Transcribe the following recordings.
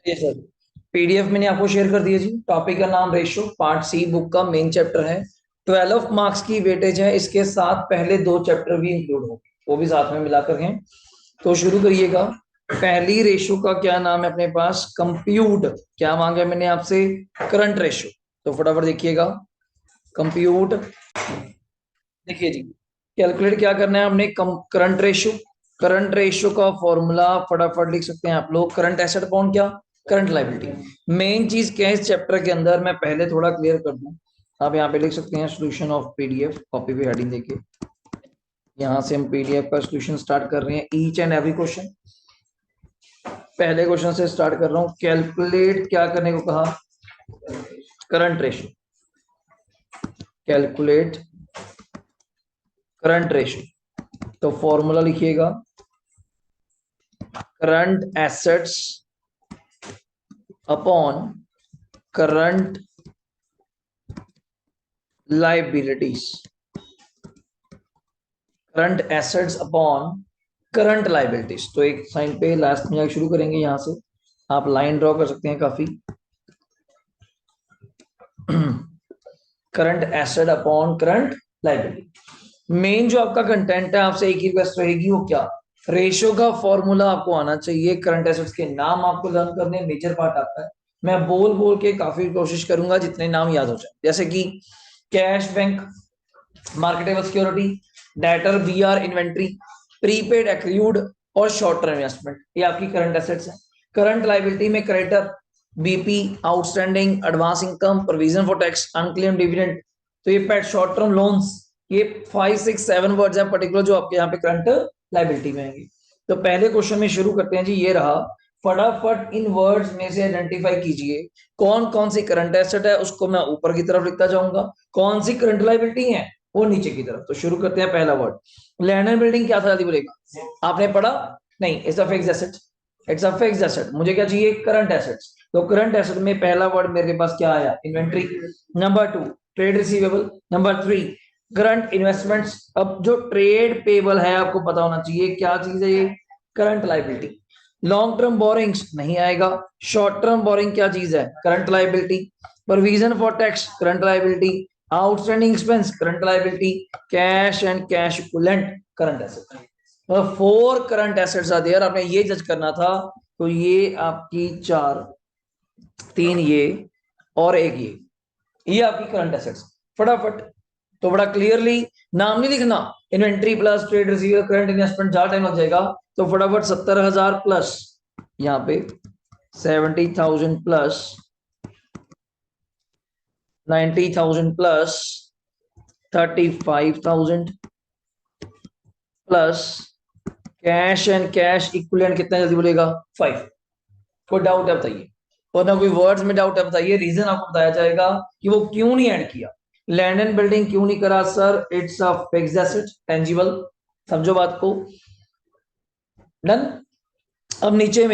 ये sir, PDF मैंने आपको शेयर कर दिया जी। टॉपिक का नाम रेशो, पार्ट सी, बुक का मेन चैप्टर है। 12 मार्क्स की वेटेज है, इसके साथ पहले दो चैप्टर भी इंक्लूड होंगे, वो भी साथ में मिलाकर हैं। तो शुरू करिएगा। पहली रेशो का क्या नाम है अपने पास? कंप्यूट। क्या मांगा है मैंने आपसे? Current ratio. तो फटाफट देखिएगा। कंप्यूट। देखिए जी, कैलकुलेट क्या करना है हमने? Current ratio. करंट रेशो का फॉर्मूला फटाफट लिख सकते हैं आप लोग। करंट एसेट अपॉन क्या? Current liability. मेन चीज क्या है इस चैप्टर के अंदर, मैं पहले थोड़ा क्लियर कर दूं। आप यहाँ पे लिख सकते हैं सोल्यूशन ऑफ पीडीएफ, कॉपी पे हेडिंग देके। यहाँ से हम पीडीएफ का सोल्यूशन स्टार्ट कर रहे हैं, ईच एंड एवरी क्वेश्चन। पहले क्वेश्चन से स्टार्ट कर रहा हूँ। कैलकुलेट क्या करने को कहा? Current ratio. Calculate current ratio. तो फॉर्मूला लिखिएगा। Current assets upon current liabilities. Current assets upon current liabilities. तो एक साइन पे लास्ट में जाकर शुरू करेंगे, यहां से आप लाइन ड्रॉ कर सकते हैं काफी। Current asset upon current liability. Main जो आपका कंटेंट है, आपसे एक ही रिक्वेस्ट रहेगी, वो क्या? रेशियो का फॉर्मूला आपको आना चाहिए। करंट एसेट्स के नाम आपको लर्न करने, मेजर पार्ट आता है। मैं बोल बोल के काफी कोशिश करूंगा जितने नाम याद हो जाए, जैसे कि cash bank, marketable security, debtor B R inventory, prepaid accrued और शॉर्ट टर्म इन्वेस्टमेंट। ये आपकी करंट एसेट्स है। करंट लाइबिलिटी में creditor, BP, outstanding, advance income, provision for tax, unclaimed dividend. तो ये पेड शॉर्ट टर्म लोन्स, ये 5 6 7 words है particular जो आपके यहाँ पे करंट लाइबिलिटी में आएंगे। तो पहले क्वेश्चन में शुरू करते हैं जी, ये रहा। फटाफट इन वर्ड्स में से आइडेंटिफाई कीजिए कौन कौन सी करंट एसेट है, उसको मैं ऊपर की तरफ लिखता जाऊंगा। कौन सी करंट लाइबिलिटी है वो नीचे की तरफ। तो शुरू करते हैं। पहला वर्ड लैंड एंड बिल्डिंग, क्या था जल्दी बोलेगा? आपने पढ़ा? नहीं, it's a fixed asset. It's a fixed asset. मुझे क्या चाहिए? Current assets. तो करंट एसेट में पहला वर्ड मेरे पास क्या आया? Inventory. Number 2 trade receivable. Number 3 current investments. अब जो ट्रेड पेबल है आपको पता होना चाहिए क्या चीज है ये? Current liability. Long term borrowings नहीं आएगा। शॉर्ट टर्म बोरिंग क्या चीज है? Current liability. Provision for tax current liability. Outstanding expense current liability. Cash and cash equivalent current asset. मतलब 4 करंट एसेट्स आर देयर। आपने ये जज करना था। तो ये आपकी 4, 3 ये और एक ये आपकी करंट एसेट्स। फटाफट। तो बड़ा क्लियरली नाम नहीं लिखना। Inventory plus trade receiver current investment, ज्यादा टाइम लग जाएगा। तो फटाफट 70,000 प्लस यहाँ पे 70,000 plus 90,000 plus 35,000 plus cash and cash equivalent. कितना जल्दी बोलेगा? 5। कोई डाउट है बताइए? और ना कोई वर्ड्स में डाउट है बताइए, रीजन आपको बताया जाएगा कि वो क्यों नहीं ऐड किया। लैंड एंड बिल्डिंग क्यों नहीं करा sir? It's a fixed asset, tangible. समझो बात को। डन। अब नीचे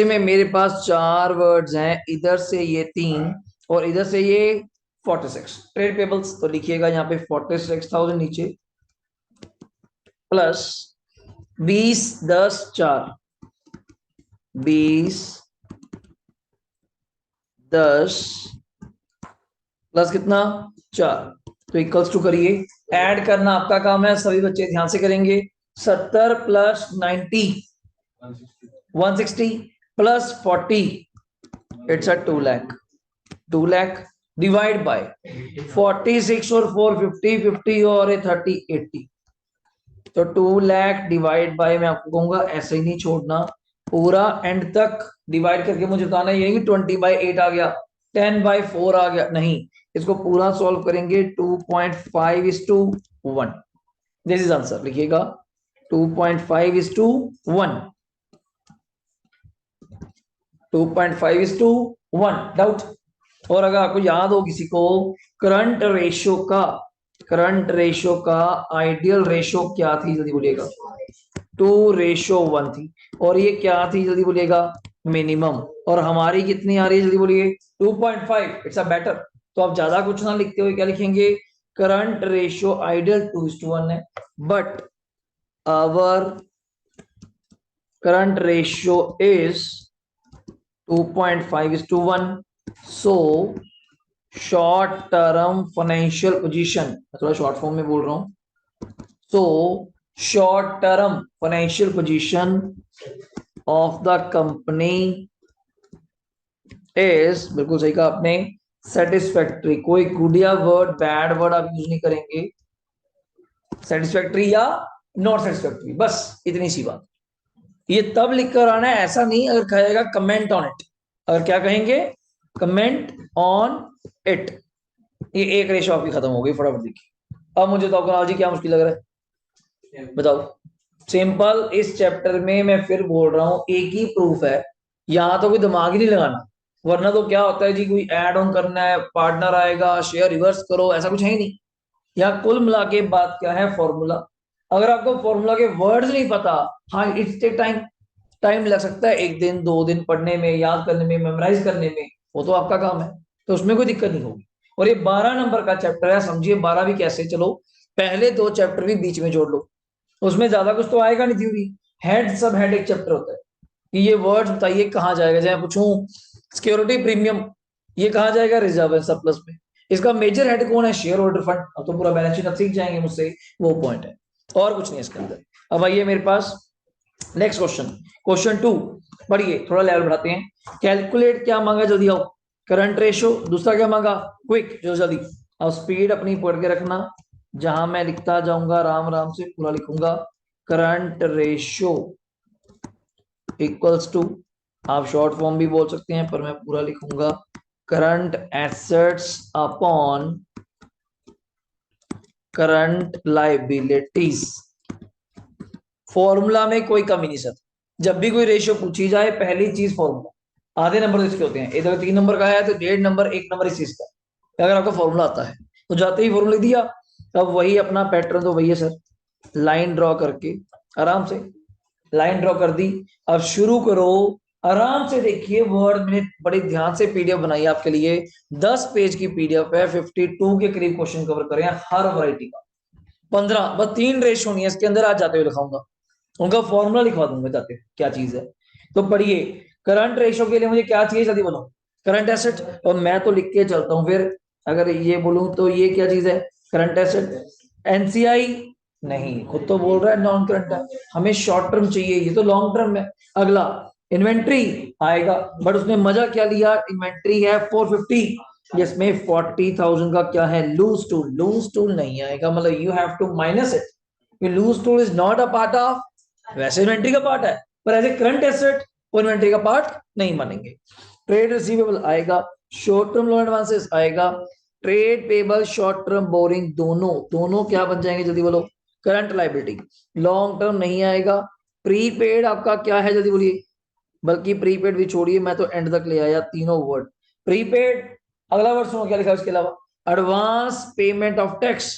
में मेरे पास 4 वर्ड्स हैं, इधर से ये 3 और इधर से ये 46 ट्रेड पेबल्स। तो लिखिएगा यहाँ पे 46,000 नीचे प्लस 20 10 4 20 10 प्लस कितना? 4। तो इक्वल्स टू करिए। ऐड करना आपका काम है, सभी बच्चे ध्यान से करेंगे। 70 plus 90 160 plus 40 it's a 2 lakh. 2 lakh divide bye 46 और 450 50 और 30 80। तो 2 लाख डिवाइड बाय, मैं आपको कहूंगा ऐसे ही नहीं छोड़ना, पूरा एंड तक डिवाइड करके मुझे बताना। ये कि 20/8 आ गया, 10/4 आ गया, नहीं। इसको पूरा सॉल्व करेंगे। 2.5:1। This is answer. लिखिएगा 2.5:1। 2.5:1। डाउट? और अगर आपको याद हो किसी को, करंट रेशियो का आइडियल रेशियो क्या थी? जल्दी बोलिएगा। 2:1 थी। और ये क्या थी? जल्दी बोलिएगा। मिनिमम। और हमारी कितनी आ रही है? जल्दी बोलिए। 2.5। It's a better. तो आप ज्यादा कुछ ना लिखते हुए क्या लिखेंगे? करंट रेशियो आइडियल 2:1 है, but our current ratio is 2.5:1. So short term financial position, थोड़ा शॉर्ट फॉर्म में बोल रहा हूं। So short term financial position of the company is, बिल्कुल सही कहा आपने, सेटिस्फैक्ट्री। कोई गुड या वर्ड, बैड वर्ड आप यूज नहीं करेंगे, सेटिस्फैक्ट्री या नॉट सेटिस्फैक्ट्री, बस इतनी सी बात। ये तब लिख कर आना है, ऐसा नहीं अगर कहेगा कमेंट ऑन इट। अगर क्या कहेंगे, कमेंट ऑन इट। ये एक रेशो आपकी खत्म हो गई, फटाफट देखिए। अब मुझे तो कुणाल जी क्या मुश्किल लग रहा है, बताओ। सिंपल, इस चैप्टर में मैं फिर बोल रहा हूं एक ही प्रूफ है, यहां तो कोई दिमाग ही नहीं लगाना। वरना तो क्या होता है जी, कोई ऐड ऑन करना है, पार्टनर आएगा, शेयर रिवर्स करो, ऐसा कुछ है ही नहीं। यहाँ कुल मिला के बात क्या है, फॉर्मूला। अगर आपको फॉर्मूला के वर्ड्स नहीं पता, हाँ इट्स टेक टाइम, टाइम लग सकता है, 1 दिन 2 दिन पढ़ने में, याद करने में, मेमोराइज करने में, वो तो आपका काम है, तो उसमें कोई दिक्कत नहीं होगी। और ये 12 नंबर का चैप्टर है, समझिए 12 भी कैसे, चलो पहले 2 चैप्टर भी बीच में जोड़ लो, उसमें ज्यादा कुछ तो आएगा नहीं, थ्योरी हेड सब हेड एक चैप्टर होता है कि ये वर्ड्स बताइए कहाँ जाएगा। चाहे पूछूं सिक्योरिटी प्रीमियम, ये कहाँ जाएगा, रिजर्व सरप्लस में। इसका मेजर हेड कौन है, शेयर होल्डर फंड। अब तो पूरा बैलेंस शीट अब सीख जाएंगे मुझसे, वो पॉइंट है, और कुछ नहीं इसके अंदर। अब आइए मेरे पास नेक्स्ट क्वेश्चन, क्वेश्चन 2। पढ़िए, थोड़ा लेवल बढ़ाते हैं। कैलकुलेट क्या मांगा, जल्दी आओ। करंट रेशो, दूसरा क्या मांगा, क्विक, जो जल्दी। अब स्पीड अपनी पढ़ के रखना, जहां मैं लिखता जाऊंगा राम राम से पूरा लिखूंगा। करंट रेशो इक्वल्स टू, आप शॉर्ट फॉर्म भी बोल सकते हैं पर मैं पूरा लिखूंगा, current assets upon current liabilities. Formula में कोई कमी नहीं सर, जब भी कोई रेशियो पूछी जाए पहली चीज फॉर्मूला। आधे नंबर इसके होते हैं, इधर 3 नंबर का है तो 1.5 नंबर 1 नंबर इस चीज का। अगर आपका फॉर्मूला आता है तो जाते ही फॉर्मूला दिया, अब वही अपना पैटर्न तो वही है सर, लाइन ड्रॉ करके आराम से लाइन ड्रॉ कर दी। अब शुरू करो, आराम से देखिए वर्ड में, बड़ी ध्यान से पीडीएफ बनाई आपके लिए, 10 पेज की पीडीएफ है, 52 के करीब क्वेश्चन कवर करें हर वैरायटी का। 15 बस 3 रेशो नहीं है इसके अंदर, आज जाते हुए लिखाऊंगा, उनका फॉर्मूला लिखवा दूंगा जाते क्या चीज है। तो पढ़िए, करंट रेशो के लिए मुझे क्या चाहिए, जल्दी बोलो। करंट एसेट, और मैं तो लिख के चलता हूं फिर, अगर ये बोलूं तो ये क्या चीज है, करंट एसेट। एनसीआई नहीं, खुद तो बोल रहा है नॉन करंट है, हमें शॉर्ट टर्म चाहिए, ये तो लॉन्ग टर्म है। अगला इन्वेंट्री आएगा, बट उसने मजा क्या लिया, इन्वेंट्री है 450, जिसमें 40,000 का क्या है, लूज टूल। लूज टूल नहीं आएगा, मतलब you have to minus it. Loose tool is not a part of, वैसे इन्वेंट्री का पार्ट है पर एज ए करंट एसेट वो इन्वेंट्री का पार्ट नहीं मानेंगे। ट्रेड रिसीवेबल आएगा, शॉर्ट टर्म लोन एडवांसेस आएगा, trade payable short term borrowing, दोनों दोनों क्या बन जाएंगे, जल्दी बोलो, करंट लाइबिलिटी। लॉन्ग टर्म नहीं आएगा। प्रीपेड आपका क्या है, जल्दी बोलिए, बल्कि प्रीपेड भी छोड़िए, मैं तो एंड तक ले आया तीनों वर्ड। प्रीपेड, अगला वर्ड सुनो क्या लिखा है उसके अलावा, advance payment of tax.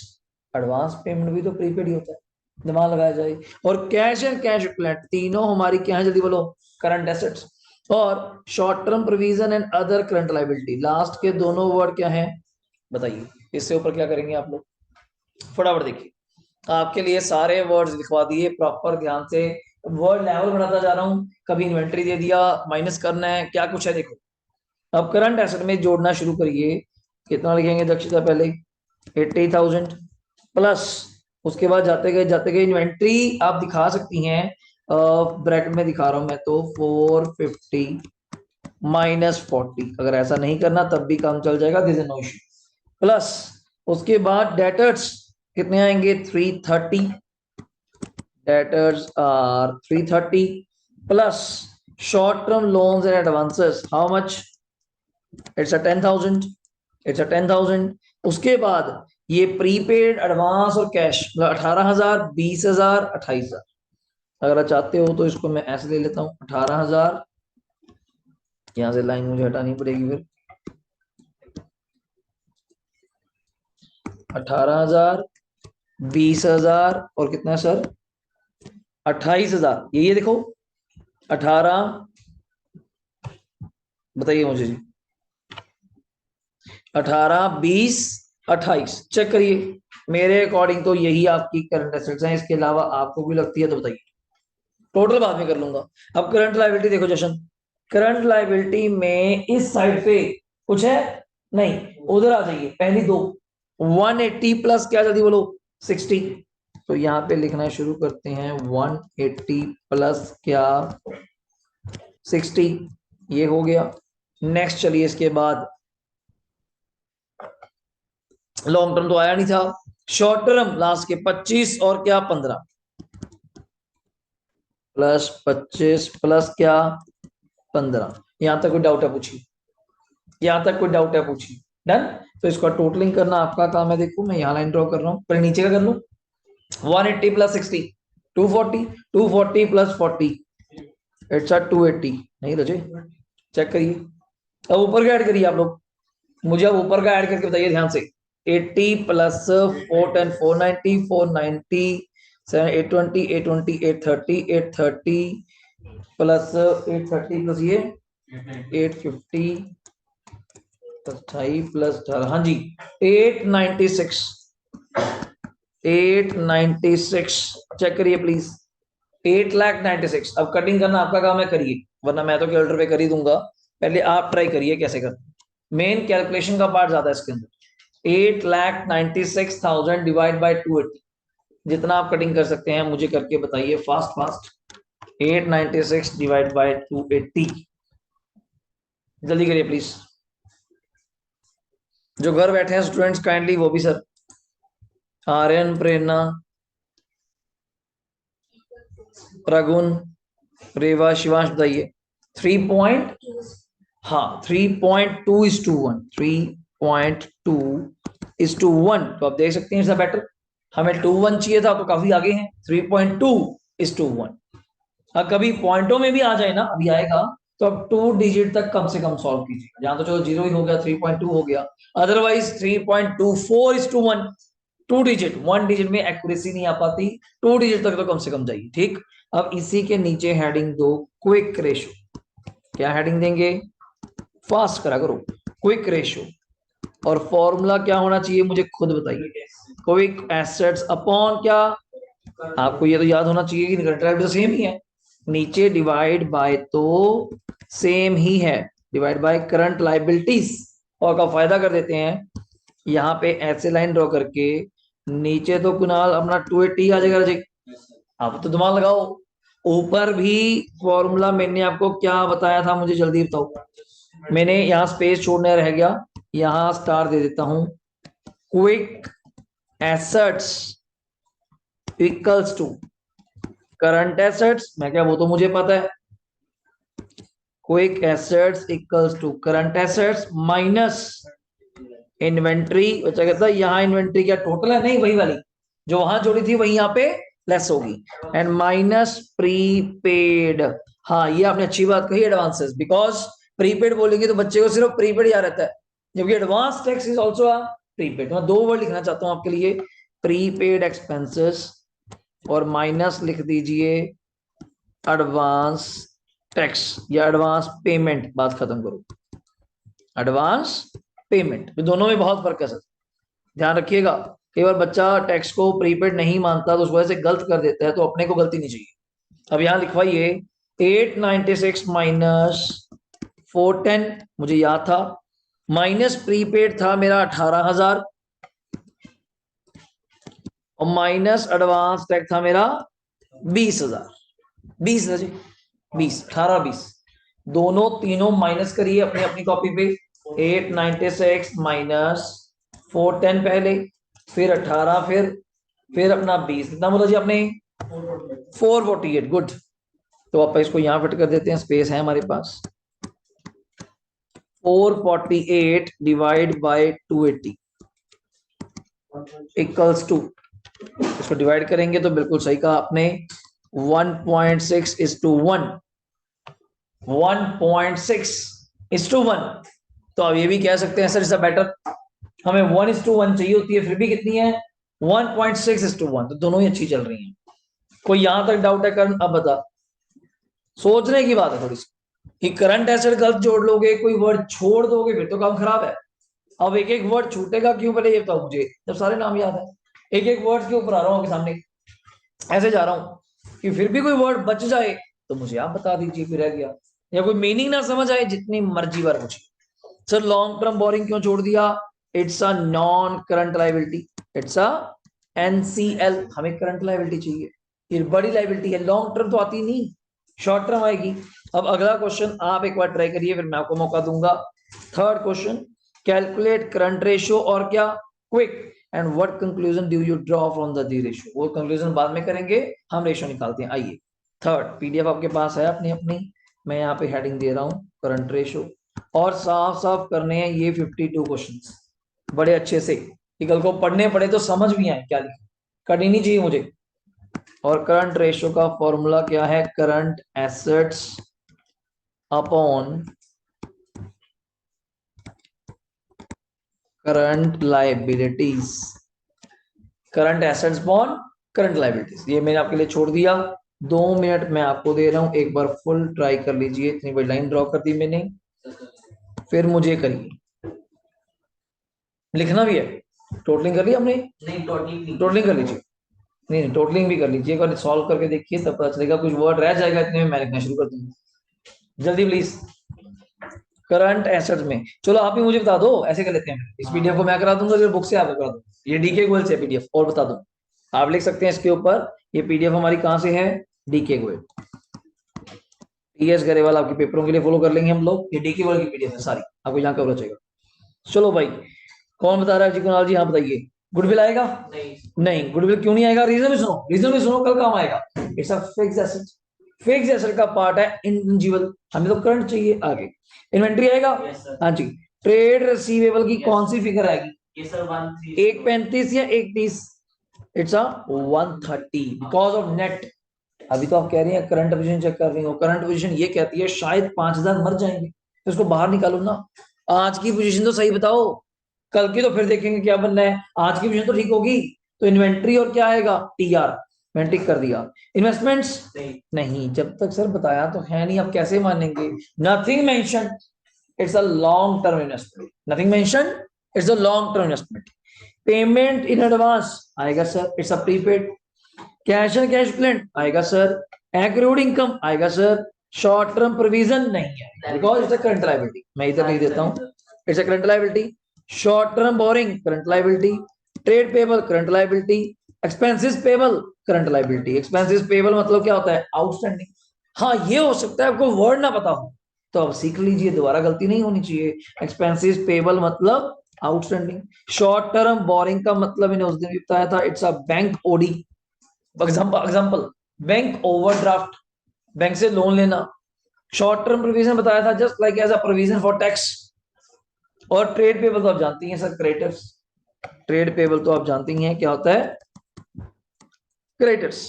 Advance payment भी तो प्रीपेड ही होता है, दिमाग लगाया जाए। और कैश एंड कैश इक्विवेलेंट, तीनों हमारी क्या है, जल्दी बोलो, करंट एसेट्स। और short term provision and other current liability, last के दोनों वर्ड क्या है, बताइए। इससे ऊपर क्या करेंगे आप लोग, फटाफट देखिए, आपके लिए सारे वर्ड्स लिखवा दिए प्रॉपर ध्यान से, वर्ड लेवल बढ़ाता जा रहा हूं। कभी इन्वेंट्री दे दिया, माइनस करना है, क्या कुछ है देखो। अब करंट एसेट में जोड़ना शुरू करिए, कितना लिखेंगे दक्षिता, पहले 80,000 प्लस, उसके बाद जाते गए इन्वेंट्री आप दिखा सकती हैं, ब्रैकेट में दिखा रहा हूं मैं तो, 450 -40। अगर ऐसा नहीं करना तब भी काम चल जाएगा, this is no issue. Plus उसके बाद डेटर्स कितने आएंगे, 330, debtors are 330 plus short term loans and advances, how much, it's a 10,000, it's a 10,000। उसके बाद ये प्रीपेड, एडवांस और कैश, 18,000, 20,000, 28,000। अगर आप चाहते हो तो इसको मैं ऐसे ले लेता हूँ, 18,000, यहां से लाइन मुझे हटानी पड़ेगी फिर, 18,000, 20,000 और कितना सर, 28,000। ये देखो 18, बताइए मुझे जी, 18, 20, 28, चेक करिए। मेरे अकॉर्डिंग तो यही आपकी करंट एसेट्स हैं, इसके अलावा आपको भी लगती है तो बताइए, टोटल बाद में कर लूंगा। अब करंट लायबिलिटी देखो जशन, करंट लाइबिलिटी में इस साइड पे कुछ है नहीं, उधर आ जाइए, पहली दो 180 प्लस क्या, जल्दी बोलो 60। तो यहाँ पे लिखना शुरू करते हैं 180 प्लस क्या 60, ये हो गया। नेक्स्ट चलिए, इसके बाद लॉन्ग टर्म तो आया नहीं था, शॉर्ट टर्म लास्ट के 25 और क्या 15 प्लस 25 प्लस क्या 15। यहां तक कोई डाउट है पूछिए, यहां तक कोई डाउट है पूछिए। डन। तो इसका टोटलिंग करना आपका काम है। देखो मैं यहाँ लाइन ड्रॉ कर रहा हूँ, पहले नीचे का कर लूं। 180 प्लस 60 240, 240 प्लस 40 इट्स 280। नहीं रजे, चेक करिए। अब ऊपर का ऐड करिए आप लोग, मुझे अब ऊपर का ऐड करके बताइए ध्यान से। 80 प्लस 410 490 490 820 820 830 830 प्लस 830 प्लस ये 850 28 प्लस 18, हाँ जी 896 896। चेक करिए प्लीज, 8,96,000। अब कटिंग करना आपका काम है, करिए, वरना मैं तो कैलकुलेटर पे कर ही दूंगा। पहले आप ट्राई करिए कैसे करते, मेन कैलकुलेशन का पार्ट ज्यादा है इसके अंदर। 8,96,000 डिवाइड बाई 280, जितना आप कटिंग कर सकते हैं मुझे करके बताइए फास्ट फास्ट। 896 डिवाइड बाई 280, जल्दी करिए प्लीज। जो घर बैठे हैं स्टूडेंट्स काइंडली वो भी सर, आर्यन, प्रेरणा, प्रगुन, रेवा, शिवांश बताइए। 3 हाँ 3.2:1, 3.2:1। तो आप देख सकते हैं इसका बेटर, हमें 2:1 चाहिए था तो काफी आगे हैं। 3.2:1। हाँ कभी पॉइंटों में भी आ जाए ना, अभी आएगा, तो अब 2 डिजिट तक कम से कम सॉल्व कीजिएगा। जहां तो चलो 0 ही हो गया, 3.2 हो गया। अदरवाइज 3.24:1, 2 डिजिट, 1 डिजिट में एक्यूरेसी नहीं आ पाती, 2 डिजिट तक तो कम से कम जाइए। ठीक। अब इसी के नीचे हेडिंग दो क्विक रेशो। क्या हेडिंग देंगे, फास्ट करा करो, क्विक रेशो। और फॉर्मूला क्या होना चाहिए मुझे खुद बताइए, क्विक एसेट्स अपॉन क्या, आपको ये तो याद होना चाहिए कि करंट लायबिलिटी तो सेम ही है, नीचे डिवाइड बाय तो सेम ही है, डिवाइड बाय करंट लायबिलिटीज। और का फायदा कर देते हैं, यहाँ पे ऐसे लाइन ड्रॉ करके नीचे तो कुणाल अपना 280 आ जाएगा राजे। आप तो दिमाग लगाओ, ऊपर भी फॉर्मूला मैंने आपको क्या बताया था मुझे जल्दी बताओ। मैंने यहाँ स्पेस छोड़ने रह गया, यहाँ स्टार दे देता हूं। Quick assets equals to current assets, मैं क्या वो तो मुझे पता है, quick assets equals to current assets minus inventory. बच्चा कहता है यहाँ इन्वेंट्री क्या टोटल है, नहीं वही वाली जो वहां जोड़ी थी वही यहाँ पे लेस होगी, एंड माइनस प्रीपेड। हाँ ये आपने अच्छी बात कही, एडवांसेस, बिकॉज प्रीपेड बोलेंगे तो बच्चे को सिर्फ प्रीपेड याद रहता है, जबकि advance tax is also a prepaid. मैं 2 वर्ड लिखना चाहता हूँ आपके लिए, प्रीपेड एक्सपेंसेस और माइनस लिख दीजिए एडवांस टैक्स या एडवांस पेमेंट। बात खत्म करो, एडवांस पेमेंट, दोनों में बहुत फर्क है सर, ध्यान रखिएगा। कई बार बच्चा टैक्स को प्रीपेड नहीं मानता तो उस वजह से गलत कर देता है, तो अपने को गलती नहीं चाहिए। अब यहां लिखवाइए 896 माइनस 410, मुझे याद था, माइनस प्रीपेड था मेरा 18,000 और माइनस एडवांस टैक्स था मेरा 20,000। 20 जी, 20 18 20 दोनों तीनों माइनस करिए अपनी अपनी कॉपी पे। 896 माइनस 410 पहले, फिर 18, फिर अपना 20, कितना बोला जी आपने 448। गुड। तो आप इसको यहां फिट कर देते हैं, स्पेस है हमारे पास। 448 डिवाइड बाय 280 इक्वल्स टू, इसको डिवाइड करेंगे तो बिल्कुल सही कहा आपने, 1.6:1, 1.6:1। तो अब ये भी कह सकते हैं सर इज बेटर, हमें 1:1 चाहिए होती है, फिर भी कितनी है 1.6:1। तो दोनों ही अच्छी चल रही हैं। कोई यहां तक डाउट है करण, अब बता, सोचने की बात है थोड़ी सी कि करंट एसेट गलत जोड़ लोगे, कोई वर्ड छोड़ दोगे फिर तो काम खराब है। अब एक एक वर्ड छूटेगा क्यों, पहले ये बताओ मुझे, जब सारे नाम याद है। एक एक वर्ड के ऊपर आ रहा हूं आपके सामने, ऐसे जा रहा हूं कि फिर भी कोई वर्ड बच जाए तो मुझे आप बता दीजिए फिर रह गया। या कोई मीनिंग ना समझ आए, जितनी मर्जी बार पूछिए। सर लॉन्ग टर्म बोरिंग क्यों छोड़ दिया? It's a non current liability, it's a NCL. हमें करंट लाइबिलिटी चाहिए, ये बड़ी लाइबिलिटी है, लॉन्ग टर्म तो आती नहीं, शॉर्ट टर्म आएगी। अब अगला क्वेश्चन आप एक बार ट्राई करिए, फिर मैं आपको मौका दूंगा। Third question, calculate current ratio और क्या, quick, and what conclusion do you draw from the the ratio. वो कंक्लूजन बाद में करेंगे, हम रेशियो निकालते हैं। आइए, थर्ड पीडीएफ आपके पास है अपनी अपनी, मैं यहाँ पे हेडिंग दे रहा हूँ करंट रेशियो, और साफ साफ करने हैं ये 52 क्वेश्चंस बड़े अच्छे से, कि कल को पढ़ने पड़े तो समझ भी आए क्या लिखा, करनी नहीं चाहिए मुझे। और करंट रेशियो का फॉर्मूला क्या है? Current assets upon current liabilities, current assets upon current liabilities, ये मैंने आपके लिए छोड़ दिया। 2 मिनट मैं आपको दे रहा हूं, एक बार फुल ट्राई कर लीजिए। इतनी बड़ी लाइन ड्रॉ कर दी मैंने, फिर मुझे करिए, लिखना भी है। टोटलिंग कर ली हमने? नहीं, टोटलिंग कर लीजिए। नहीं नहीं, टोटलिंग भी कर लीजिए, एक बार सॉल्व करके देखिए, तब पता चलेगा। कुछ वर्ड रह जाएगा, इतने में मैं लिखना शुरू कर दूंगा। जल्दी प्लीज। करंट एसेट्स में, चलो आप ही मुझे बता दो, ऐसे कर लेते हैं, इस पीडीएफ को मैं करा दूंगा, फिर बुक से आप करा दो। ये डीके गोयल से पीडीएफ, और बता दो, आप लिख सकते हैं इसके ऊपर। ये पीडीएफ हमारी कहाँ से है? डीके गोयल। टीएस गरेवाल आपके पेपरों के लिए फॉलो कर लेंगे हम लोग। ये डीके गोयल की पीडीएफ है सारी, आपको यहाँ कवर हो जाएगा। चलो भाई, कौन बता रहा है जी? कुणाल जी, हाँ बताइए। गुडविल आएगा? नहीं, गुडविल क्यों नहीं आएगा? रीजन भी सुनो, रीजन भी सुनो, कल काम आएगा। It's a fix asset, fix asset का पार्ट है इंटेंजिबल, हमें तो करंट चाहिए। आगे इन्वेंट्री आएगा? हाँ जी। ट्रेड रिसीवेबल की कौन सी फिगर आएगी? एक 35 या एक 30? It's a 130 because of net. अभी तो आप कह रही हैं करंट पोजीशन चेक कर रही हो, करंट पोजीशन ये कहती है शायद 5000 मर जाएंगे, तो इसको बाहर निकालो ना। आज की पोजीशन तो सही बताओ, कल की तो फिर देखेंगे क्या बनना है। आज की पोजीशन तो ठीक होगी, तो इन्वेंट्री और क्या आएगा? टीआर, मैंने टिक कर दिया। इन्वेस्टमेंट्स नहीं, जब तक सर बताया तो है नहीं, आप कैसे मानेंगे? Nothing mention, it's a long term investment. Nothing mention, it's a long term investment. Payment in advance आएगा sir, it's a prepaid. Cash and cash equivalent आएगा सर। एक्रूड इनकम आएगा सर। शॉर्ट टर्म प्रोविजन नहीं है, because it's a current liability. मैं इधर लिख देता हूं, it's a current liability. Short term borrowing current liability. Trade payable current liability. Expenses payable current liability. Expenses payable मतलब क्या होता है? आउटस्टैंडिंग। हाँ, ये हो सकता है आपको वर्ड ना पता हो, तो अब सीख लीजिए, दोबारा गलती नहीं होनी चाहिए। एक्सपेंसेस पेबल मतलब आउटस्टैंडिंग। शॉर्ट टर्म बोरिंग का मतलब इन्हें उस दिन भी बताया था, it's a bank OD. Example, bank overdraft, bank से लोन लेना। शॉर्ट टर्म प्रोविजन बताया था, just like as a provision for tax. और ट्रेड पेबल तो आप जानती हैं सर, क्रेडिटर्स। ट्रेड पेबल तो आप जानती हैं क्या होता है? क्रेडिटर्स।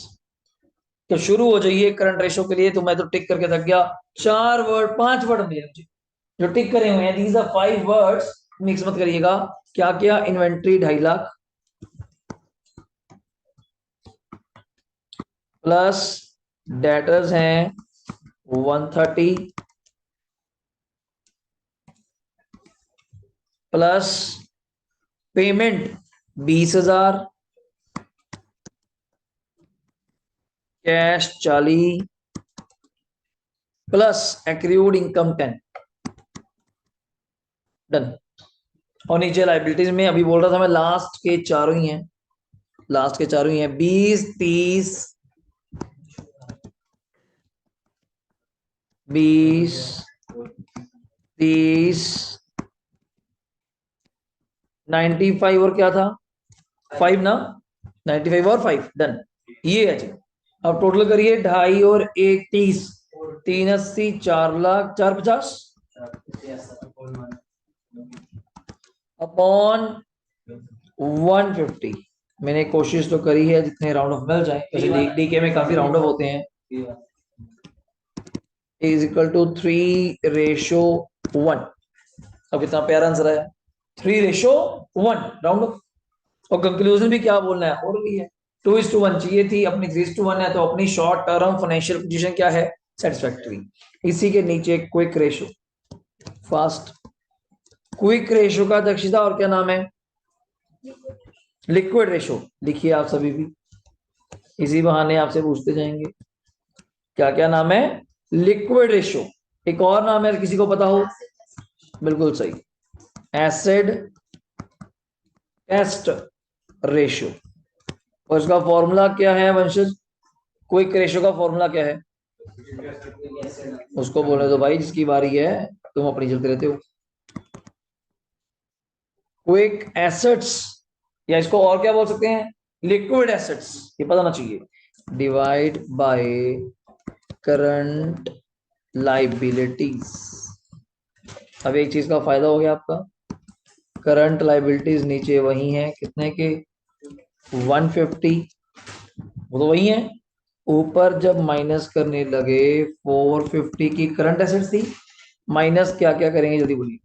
तो शुरू हो जाइए करंट रेशो के लिए, तो मैं तो टिक करके थक गया। 4 वर्ड 5 वर्ड मिले मुझे जो टिक करे हुए हैं, दीज आर 5 वर्ड्स। मिक्स मत करिएगा। क्या क्या? इन्वेंट्री 2.5 लाख प्लस डेटर्स हैं 130 plus payment 20,000, cash 40 plus accrued income 10। Done. और नीचे लाइबिलिटीज में अभी बोल रहा था मैं, लास्ट के चारों ही हैं, लास्ट के चारों ही हैं। 20, 30, 20, 30, 95 और क्या था? 5 ना, 95 और 5। डन, ये है जी। अब टोटल करिए, 2.5 और 1 30, 380, 4 लाख, 450 अपॉन 150। मैंने कोशिश तो करी है जितने राउंड ऑफ मिल जाए, वैसे डीके में काफी राउंड ऑफ होते हैं। Is equal to 3:1। अब कितना प्यारा आंसर आया, 3:1 राउंड ऑफ। और कंक्लूजन भी क्या बोलना है? और भी है, 2:1 चाहिए थी, अपनी 3:1 है, तो अपनी शॉर्ट टर्म फाइनेंशियल पोजीशन क्या है? सेटिस्फैक्टरी। इसी के नीचे quick ratio, fast. Quick ratio का दक्षता और क्या नाम है? Liquid ratio. लिखिए आप सभी भी, इसी बहाने आपसे पूछते जाएंगे क्या क्या नाम है। लिक्विड रेशो, एक और नाम है, किसी को पता हो? बिल्कुल सही, एसिड टेस्ट रेशियो। और इसका फॉर्मूला क्या है वंशज? क्विक रेशियो का फॉर्मूला क्या है? उसको बोलने दो भाई, जिसकी बारी है, तुम अपनी चलते रहते हो। क्विक एसेट्स, या इसको और क्या बोल सकते हैं? लिक्विड एसेट्स, ये पता ना चाहिए। Divide by current liabilities. अब एक चीज का फायदा हो गया आपका, करंट लाइबिलिटीज नीचे वही है, कितने के? 150, वो तो वही है। ऊपर जब माइनस करने लगे, 450 की करंट एसेट्स थी, माइनस क्या क्या करेंगे जल्दी बोलिए।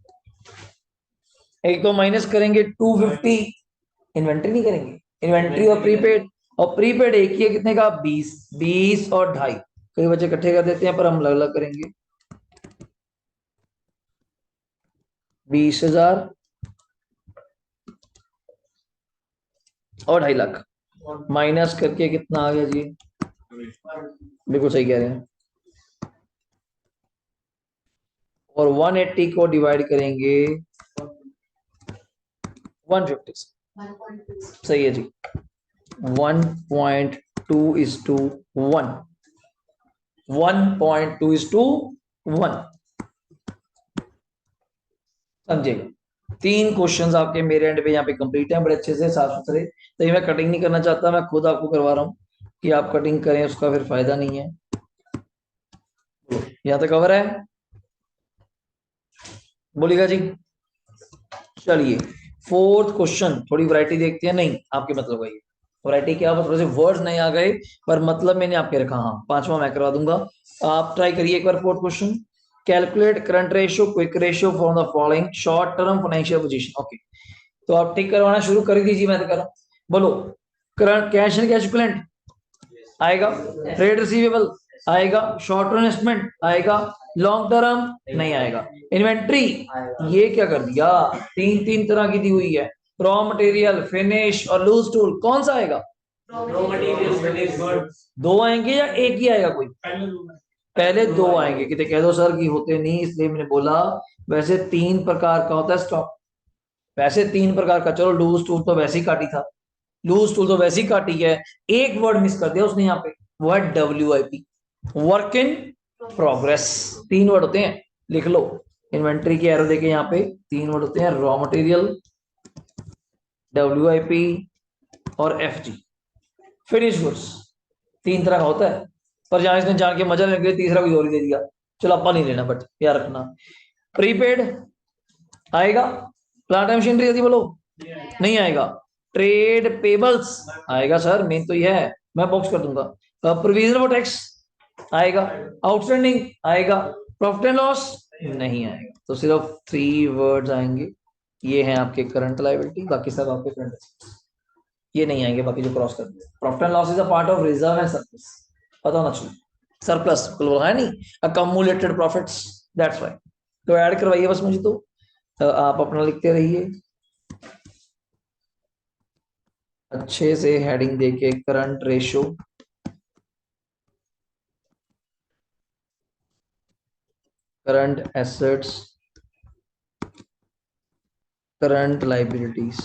एक तो माइनस करेंगे 250, इन्वेंट्री नहीं करेंगे, इन्वेंट्री और प्रीपेड। और प्रीपेड एक ही है, कितने का? 20, 20 और 2.5। कई बच्चे इकट्ठे कर देते हैं, पर हम अलग अलग करेंगे। 20,000 और 2.5 लाख, माइनस करके कितना आ गया जी? बिल्कुल सही कह रहे हैं। और 180 को डिवाइड करेंगे 150 से। सही है जी। 1.2:1, 1.2:1। समझेगा? 3 क्वेश्चंस आपके मेरे एंड पे यहाँ पे कंप्लीट हैं, बड़े अच्छे से साफ सुथरे। तो ये मैं कटिंग नहीं करना चाहता, मैं खुद आपको करवा रहा हूँ, कि आप कटिंग करें उसका फिर फायदा नहीं है। यहाँ तक कवर है? बोलिएगा जी। चलिए, फोर्थ क्वेश्चन, थोड़ी वैरायटी देखते हैं। नहीं, आपके मतलब का ये वैरायटी क्या, बस थोड़े से वर्ड्स नहीं आ गए, पर मतलब मैंने आपके रखा। हाँ, 5वां मैं करवा दूंगा। आप ट्राई करिए एक बार fourth question. Calculate current ratio quick ratio from the following short term financial position. Okay, तो आप टिक करवाना शुरू कर दीजिए, मैं तो कर रहा हूँ। बोलो, current cash and cash equivalent आएगा, ट्रेड रिसीवेबल आएगा, शॉर्ट टर्म इन्वेस्टमेंट आएगा, लॉन्ग टर्म नहीं आएगा, इन्वेंट्री। ये क्या कर दिया, तीन तीन तरह की दी हुई है, रॉ मटेरियल, फिनिश और लूज टूल, कौन सा आएगा? Raw material. दो आएंगे या एक ही आएगा कोई? पहले दो आएंगे, कितने कह दो सर की होते नहीं, इसलिए मैंने बोला। वैसे 3 प्रकार का होता है स्टॉक, वैसे 3 प्रकार का। चलो, लूज टूल तो वैसे ही काटी था, लूज टूल तो वैसे ही काटी है। एक वर्ड मिस कर दिया उसने यहाँ पे, वो है WIP, work in progress. 3 word होते हैं, लिख लो। इन्वेंट्री की एरो देके यहाँ पे 3 वर्ड होते हैं, रॉ मटेरियल, WIP और FG, फिनिश गुड्स। 3 तरह का होता है, पर जहां इसने जान के मजा लेने के लिए तीसरा कोई और ही दे दिया। चलो, अपा नहीं लेना, बट याद रखना। प्रीपेड आएगा, प्लांट एंड मशीनरी यदि बोलो नहीं आएगा। ट्रेड पेबल्स आएगा सर, मेन तो ये है, मैं बॉक्स कर दूंगा। प्रोविजन फॉर टैक्स आएगा, आउटस्टैंडिंग आएगा, प्रॉफिट एंड लॉस नहीं आएगा। तो सिर्फ 3 वर्ड्स आएंगे, ये हैं आपके करंट लायबिलिटी, बाकी सब आपके करंट, ये नहीं आएंगे बाकी जो क्रॉस कर दिए। Profit and loss is a part of reserve and surplus, पता होना चाहिए। सरप्लस बिल्कुल है नहीं, अकमुलेटेड प्रॉफिट्स, दैट्स व्हाई। तो ऐड करवाइए बस मुझे तो, आप अपना लिखते रहिए अच्छे से, हेडिंग देके current ratio, current assets, current liabilities.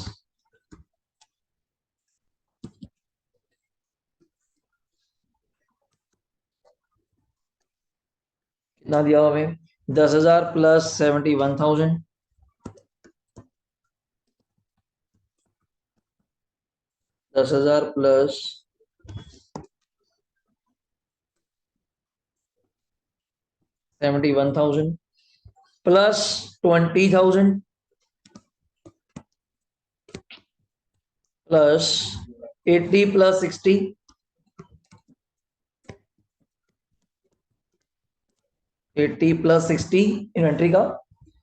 कितना दिया हुआ हमें? 10,000 plus 71,000, 10,000 plus 71,000 plus 20,000 plus 80 plus 60, 80 plus 60 inventory का,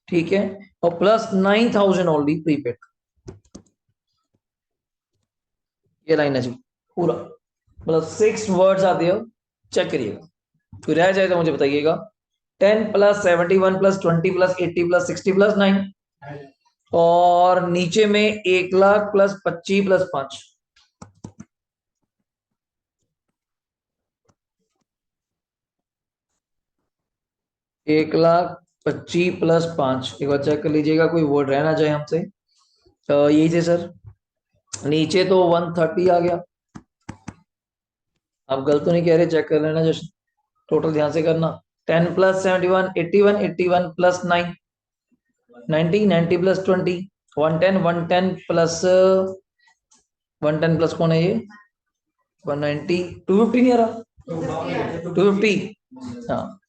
ठीक है। और प्लस 9,000 ऑलरेडी प्रीपेड। ये लाइन है जी पूरा, मतलब 6 वर्ड्स आते हो, चेक करिएगा, कोई रह जाए तो मुझे बताइएगा। 10 plus 71 plus 20 plus 80 plus 60 plus 9, और नीचे में 1,00,000 प्लस 25 प्लस 5, 1,25,+5, एक बार चेक कर लीजिएगा कोई वर्ड रह ना जाए हमसे। यही थे सर। नीचे तो 130 आ गया। आप गलत तो नहीं कह रहे, चेक कर लेना जस्ट, टोटल ध्यान से करना। 10+71 81, 81+9 90, 90+20 110, 110 प्लस 110 प्लस कौन है ये 190, 250 नहीं आ रहा 250। हाँ,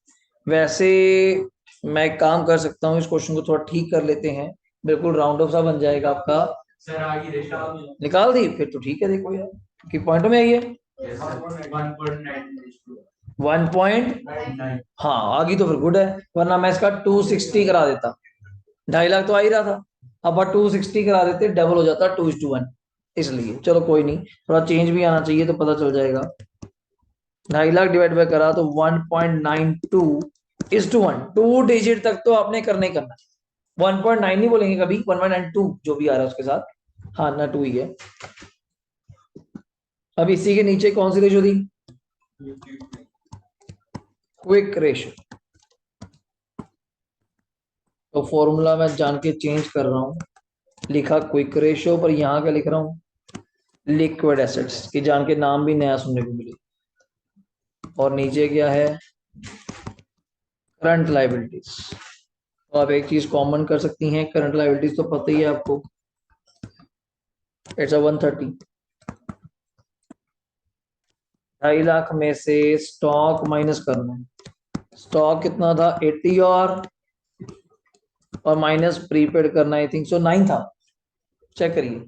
वैसे मैं एक काम कर सकता हूँ, इस क्वेश्चन को थोड़ा ठीक कर लेते हैं, बिल्कुल राउंड ऑफ सा बन जाएगा आपका। सर आगे निकाल दी फिर तो ठीक है, देखो यार कि पॉइंट में आई है 1 पॉइंट। हाँ आगे तो फिर गुड है, वरना मैं इसका 260 करा देता, 2.5 लाख तो आ ही रहा था, अब 260 करा देते, डबल हो जाता 2:1। इसलिए चलो कोई नहीं, थोड़ा चेंज भी आना चाहिए तो पता चल जाएगा। 2.5 लाख डिवाइड बाय करा तो 1.92:1, 2 डिजिट तक तो आपने करना ही करना। 1.9 नहीं बोलेंगे कभी, 1.92 जो भी आ रहा है उसके साथ, हाँ ना 2 ही है। अब इसी के नीचे कौन सी रेशो दी, क्विक रेशो। तो फॉर्मूला मैं जान के चेंज कर रहा हूं, लिखा क्विक रेशो, पर यहां क्या लिख रहा हूं, लिक्विड एसेट्स, की जान के नाम भी नया सुनने को मिले। और नीचे क्या है, करंट लाइबिलिटीज। तो आप एक चीज कॉमन कर सकती हैं, करंट लाइबिलिटीज तो पता ही है आपको, इट्स 130। 2.5 लाख में से स्टॉक माइनस करना है, स्टॉक कितना था 80, और माइनस प्रीपेड करना आई थिंक सो 9 था, चेक करिए,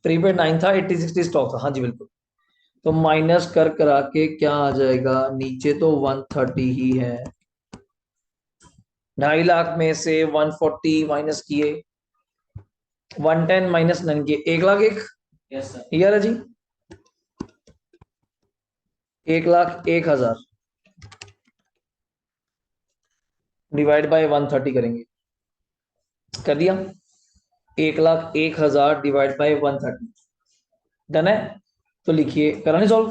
प्रीपेड 9 था, 80 60 स्टॉक था, हाँ जी बिल्कुल। तो माइनस कर करा के क्या आ जाएगा, नीचे तो 130 ही है, 2.5 लाख में से 140 माइनस किए, 110 माइनस 9 किए, 1 लाख एक, यार है जी 1,01,000 डिवाइड बाय 130 करेंगे, कर दिया, 1,01,000 डिवाइड बाय 130, डन है। तो लिखिए, कराने सॉल्व,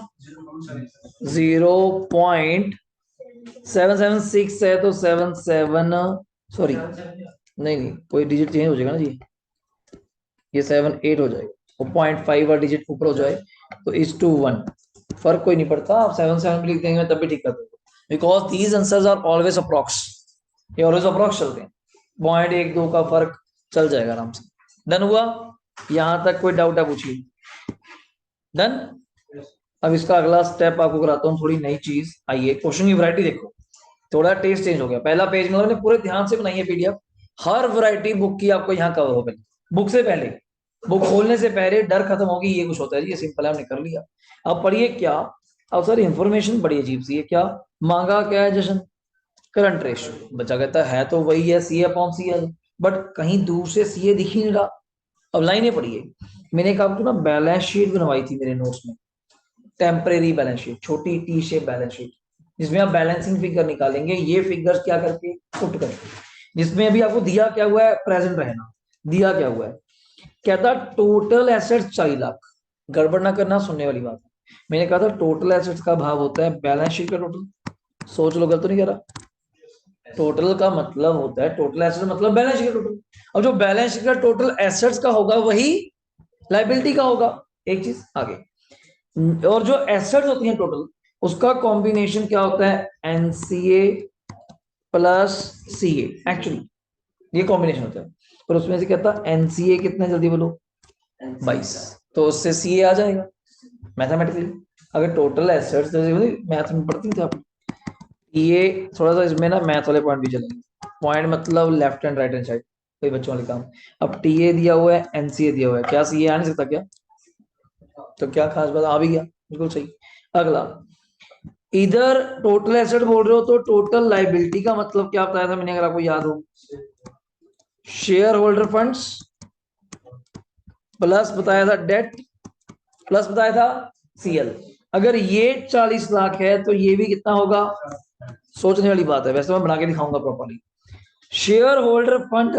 0.776 है तो 77, सॉरी नहीं नहीं कोई डिजिट चेंज हो जाएगा ना जी, ये 7 8 हो जाएगा, वो 0.5 और डिजिट ऊपर हो जाए तो is to 1, फर्क कोई नहीं पड़ता, आप 7 भी लिख देंगे तब भी ठीक कर देंगे, because these answers are always approx, ये ऑलवेज अप्रॉक्स चलते हैं, 0.1 2 का फर्क चल जाएगा आराम से। डन हुआ, यहां तक कोई डाउट है पूछिए, डन। अब इसका अगला स्टेप आपको कराता हूँ, थोड़ी नई चीज आइए, क्वेश्चन की वैरायटी देखो, थोड़ा टेस्ट चेंज हो गया, पहला पेज मतलब मैंने पूरे ध्यान से बनाई है पीडीएफ, हर वैरायटी बुक की आपको यहाँ कवर हो गई, बुक से पहले, बुक खोलने से पहले डर खत्म होगी, ये कुछ होता है जी, ये सिंपल है हमने कर लिया। अब पढ़िए क्या, अब सर इंफॉर्मेशन बड़ी अजीब सी है, क्या मांगा, क्या है जशन, करंट रेशियो, बच्चा कहता है तो वही है सी अपॉन सी है, बट कहीं दूर से सी दिख ही नहीं रहा। अब लाइनें पढ़िए, मैंने कहा आपको ना बैलेंस शीट बनवाई थी मेरे नोट्स में, टेम्परेरी बैलेंस शीट, छोटी टी शेप बैलेंस शीट, जिसमें आप बैलेंसिंग फिगर निकालेंगे, ये फिगर्स क्या करके पुट करके, जिसमें अभी आपको दिया क्या हुआ है, प्रेजेंट रहना, दिया क्या हुआ है, कहता टोटल एसेट्स 40 लाख, गड़बड़ ना करना, सुनने वाली बात है, मैंने कहा था टोटल एसेट्स का भाव होता है बैलेंस शीट का टोटल, सोच लो गलत तो नहीं कह रहा, टोटल का मतलब होता है, टोटल एसेट्स मतलब बैलेंस शीट का टोटल, अब जो बैलेंस शीट का टोटल एसेट्स का होगा वही लाइबिलिटी का होगा, एक चीज आगे, और जो एसेट्स होती हैं टोटल, उसका कॉम्बिनेशन क्या होता है, एनसीए प्लस सीए, एक्चुअली ये कॉम्बिनेशन होता है, पर उसमें से कहता है एनसीए कितना, जल्दी बोलो 22, तो उससे सीए आ जाएगा मैथमेटिकली। अगर टोटल एसेट्स, मैथ में पढ़ती थे आप, ये थोड़ा सा इसमें ना मैथ वाले पॉइंट भी चलेंगे, पॉइंट मतलब left and right hand side, कोई बच्चों वाले काम। अब टीए दिया हुआ है, एनसीए दिया हुआ है, क्या सीए आ नहीं सकता क्या, तो क्या खास बात, आ भी गया, बिल्कुल सही। अगला, इधर टोटल एसेट बोल रहे हो तो टोटल लाइबिलिटी का मतलब क्या बताया था मैंने, अगर आपको याद हो, शेयर होल्डर फंड्स प्लस बताया था डेट प्लस बताया था सीएल। अगर ये 40 लाख है तो ये भी कितना होगा, सोचने वाली बात है, वैसे मैं बना के दिखाऊंगा प्रॉपर्ली। शेयर होल्डर फंड,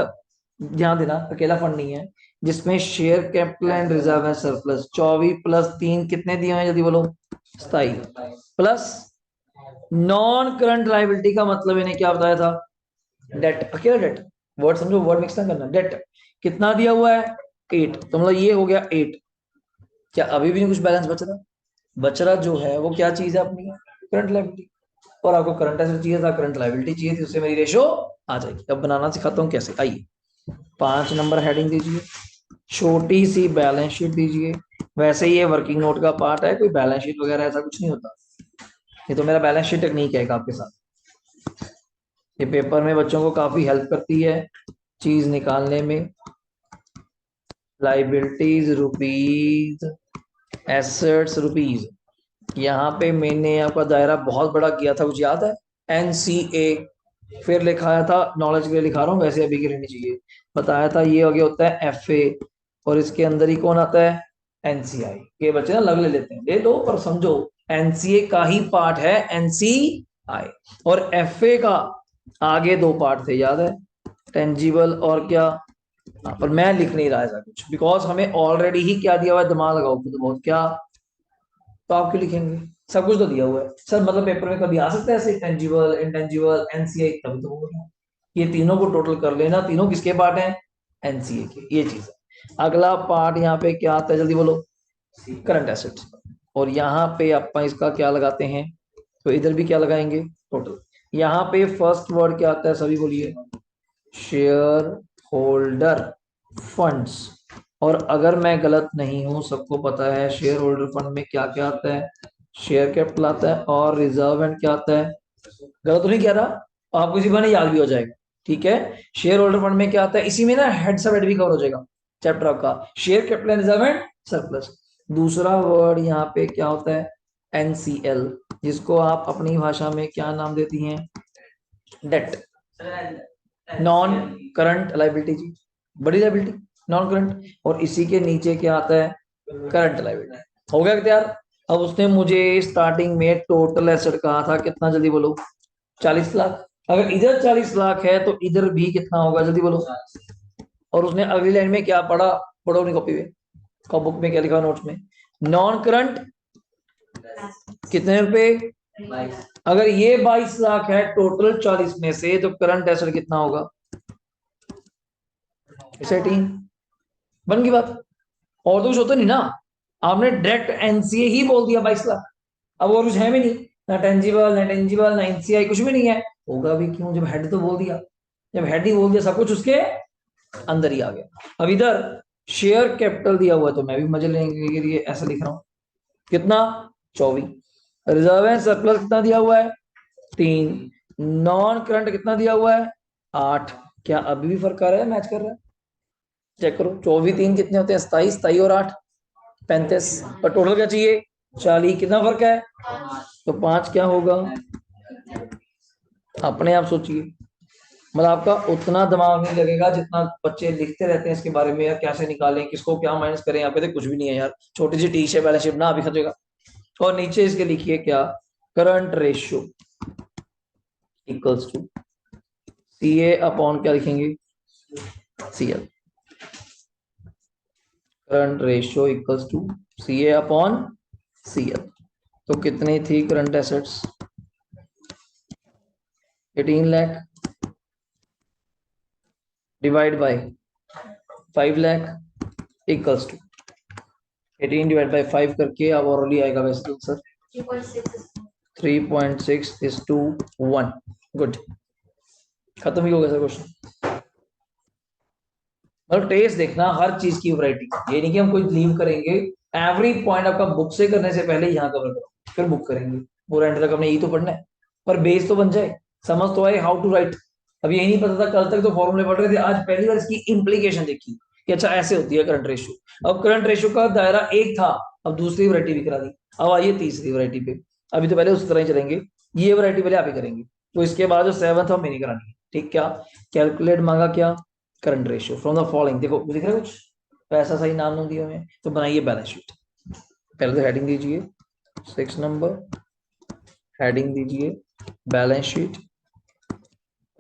ध्यान देना अकेला फंड नहीं है, जिसमें शेयर कैपिटल एंड रिजर्व है सरप्लस, 24 + 3 कितने दिए हैं जल्दी बोलो, 27, प्लस नॉन करंट लाइबिलिटी का मतलब इन्हें क्या बताया था? डेट। अकेला डेट, वर्ड समझो, वर्ड मिक्स ना करना। डेट कितना दिया हुआ है? 8, तो मतलब ये हो गया 8। क्या अभी भी नहीं कुछ बैलेंस बच रहा? बच रहा जो है वो क्या चीज है अपनी? Current liability. और आपको करंट एसेट चाहिए था, करंट लाइबिलिटी चाहिए थी, उससे मेरी रेशो आ जाएगी। अब बनाना सिखाता हूँ कैसे, आइए। 5 नंबर हेडिंग दीजिए, छोटी सी बैलेंस शीट दीजिए। वैसे ये वर्किंग नोट का पार्ट है, कोई बैलेंस शीट वगैरह ऐसा कुछ नहीं होता। ये तो मेरा बैलेंस शीट टेक्निक है आपके साथ। ये पेपर में बच्चों को काफी हेल्प करती है चीज निकालने में। Liabilities rupees, assets rupees. यहाँ पे मैंने आपका दायरा बहुत बड़ा किया था, कुछ याद है? एनसीए, फिर लिखाया था, नॉलेज के लिए लिखा रहा हूँ, वैसे अभी की रहनी चाहिए। बताया था ये आगे होता है एफए, और इसके अंदर ही कौन आता है? एनसीआई। ये बच्चे ना लग ले लेते हैं, ले लो पर समझो, एनसीए का ही पार्ट है एनसीआई। और एफए का आगे 2 पार्ट थे, याद है? टेंजिबल और क्या? पर मैं लिख नहीं रहा ऐसा कुछ, बिकॉज हमें ऑलरेडी ही क्या दिया हुआ है, दिमाग लगाओ खुद बहुत क्या। तो आप क्यों लिखेंगे? सब कुछ तो दिया हुआ है सर, मतलब पेपर में कभी आ सकता है ऐसे टेंजिबल, इंटेंजिबल, एनसीए, तभी तो बोल रहा हूँ। ये तीनों को टोटल कर लेना, तीनों किसके पार्ट हैं? एनसीए के, ये चीज है। अगला पार्ट यहाँ पे क्या आता है, जल्दी बोलो? Current assets. और यहाँ पे अपन इसका क्या लगाते हैं? तो इधर भी क्या लगाएंगे? टोटल। यहाँ पे फर्स्ट वर्ड क्या आता है, सभी बोलिए? Share holder funds. और अगर मैं गलत नहीं हूं, सबको पता है शेयर होल्डर फंड में क्या क्या आता है? शेयर कैपिटल आता है, और रिजर्व एंड क्या आता है? गलत तो नहीं कह रहा, आपको इसी बहाने याद भी हो जाएगा। ठीक है, शेयर होल्डर फंड में क्या आता है, इसी में ना हेड सब हेड भी कवर हो जाएगा चैप्टर आपका। Share capital and reserve and surplus. दूसरा वर्ड यहाँ पे क्या होता है? एनसीएल, जिसको आप अपनी भाषा में क्या नाम देती हैं? डेट। नॉन करंट लाइबिलिटी जी, बड़ी लाइबिलिटी, नॉन करंट। और इसी के नीचे क्या आता है? Current liability. हो गया तैयार? अब उसने मुझे स्टार्टिंग में टोटल एसेट कहा था, कितना, जल्दी बोलो? 40 लाख। अगर इधर 40 लाख है तो इधर भी कितना होगा, जल्दी बोलो? और उसने अगली लाइन में क्या पढ़ा? पढ़ो अपनी कॉपी में, बुक में क्या लिखा, नोट्स में? नॉन करंट कितने रुपए? अगर ये 22 लाख है टोटल 40 में से, तो करंट एसेट कितना होगा? 18। बन गई बात। और तो कुछ होता नहीं ना, आपने डायरेक्ट एनसीए ही बोल दिया 22 लाख। अब और कुछ है भी नहीं, ना टेंजिबल ना टेंजिबल ना एनसीआई, कुछ भी नहीं है। होगा भी क्यों, जब हेड तो बोल दिया। जब हेड ही बोल दिया, सब कुछ उसके अंदर ही आ गया। अब इधर शेयर कैपिटल दिया हुआ है, तो मैं भी मजे लेने के लिए ऐसा लिख रहा हूं। कितना? 24। रिजर्व एंड सरप्लस कितना दिया हुआ है? 3। नॉन करंट कितना दिया हुआ है? 8। क्या अभी भी फर्क आ रहा है, मैच कर रहा है? चेक करो, 24 3 कितने होते हैं? 27। 27 और 8 35। और टोटल क्या चाहिए? 40। कितना फर्क है? तो 5 क्या होगा? अपने आप सोचिए। मतलब आपका उतना दिमाग नहीं लगेगा जितना बच्चे लिखते रहते हैं इसके बारे में, यार कैसे निकालें, किसको क्या माइनस करें। यहाँ पे तो कुछ भी नहीं है यार, छोटी सी टी शेप बैलेंस शीट ना अभी खतेगा। और नीचे इसके लिखिए क्या? Current ratio equals to C A upon क्या लिखेंगे? C L. Current ratio equals to C A upon C L. तो कितनी थी current assets? 18 lakh divide by 5 lakh equals to 18 divide by 5 करके अब और आएगा वैसे तो सर 3.6:1। गुड, खत्म ही हो गया सर क्वेश्चन। मतलब टेस्ट देखना हर चीज की वैरायटी, ये नहीं कि हम कोई लीव करेंगे। एवरी पॉइंट आपका बुक से करने से पहले यहाँ कवर करो, फिर बुक करेंगे। पूरा एंड तक हमने यही तो पढ़ना है, पर बेस तो बन जाए, समझ तो आए हाउ टू राइट। अब यही नहीं पता था, कल तक तो फॉर्मूले पढ़ रहे थे, आज पहली बार इसकी इम्प्लीकेशन देखी कि अच्छा ऐसे होती है करंट रेशियो। अब करंट रेशियो का दायरा एक था, अब दूसरी वैरायटी भी करा दी। अब आइए तीसरी वैरायटी पे। अभी तो पहले उस तरह ही चलेंगे, ये वैरायटी पहले आप ही करेंगे, तो इसके बाद जो 7th हम नहीं करानी है। ठीक, क्या कैलकुलेट मांगा? क्या? Current ratio from the following. देखो दिख रहा है कुछ? पैसा सही नाम नहीं दिया हुए, तो बनाइए बैलेंस शीट। पहले तो हेडिंग दीजिए 6 नंबर, हेडिंग दीजिए बैलेंस शीट।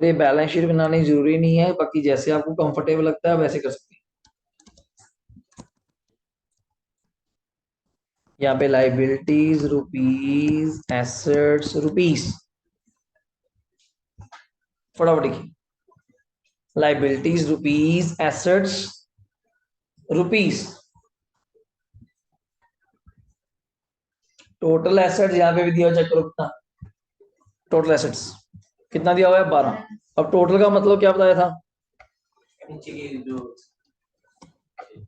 ये बैलेंस शीट बनानी जरूरी नहीं है, बाकी जैसे आपको कंफर्टेबल लगता है वैसे कर सकते हैं। यहाँ पे लाइबिलिटीज रुपीज, एसेट्स रुपीज, फटाफट लिखिए। Liabilities rupees, assets rupees, total assets यहाँ पे भी दिया, चेक करो कितना टोटल एसेट्स कितना दिया हुआ है 12। अब टोटल का मतलब क्या बताया था,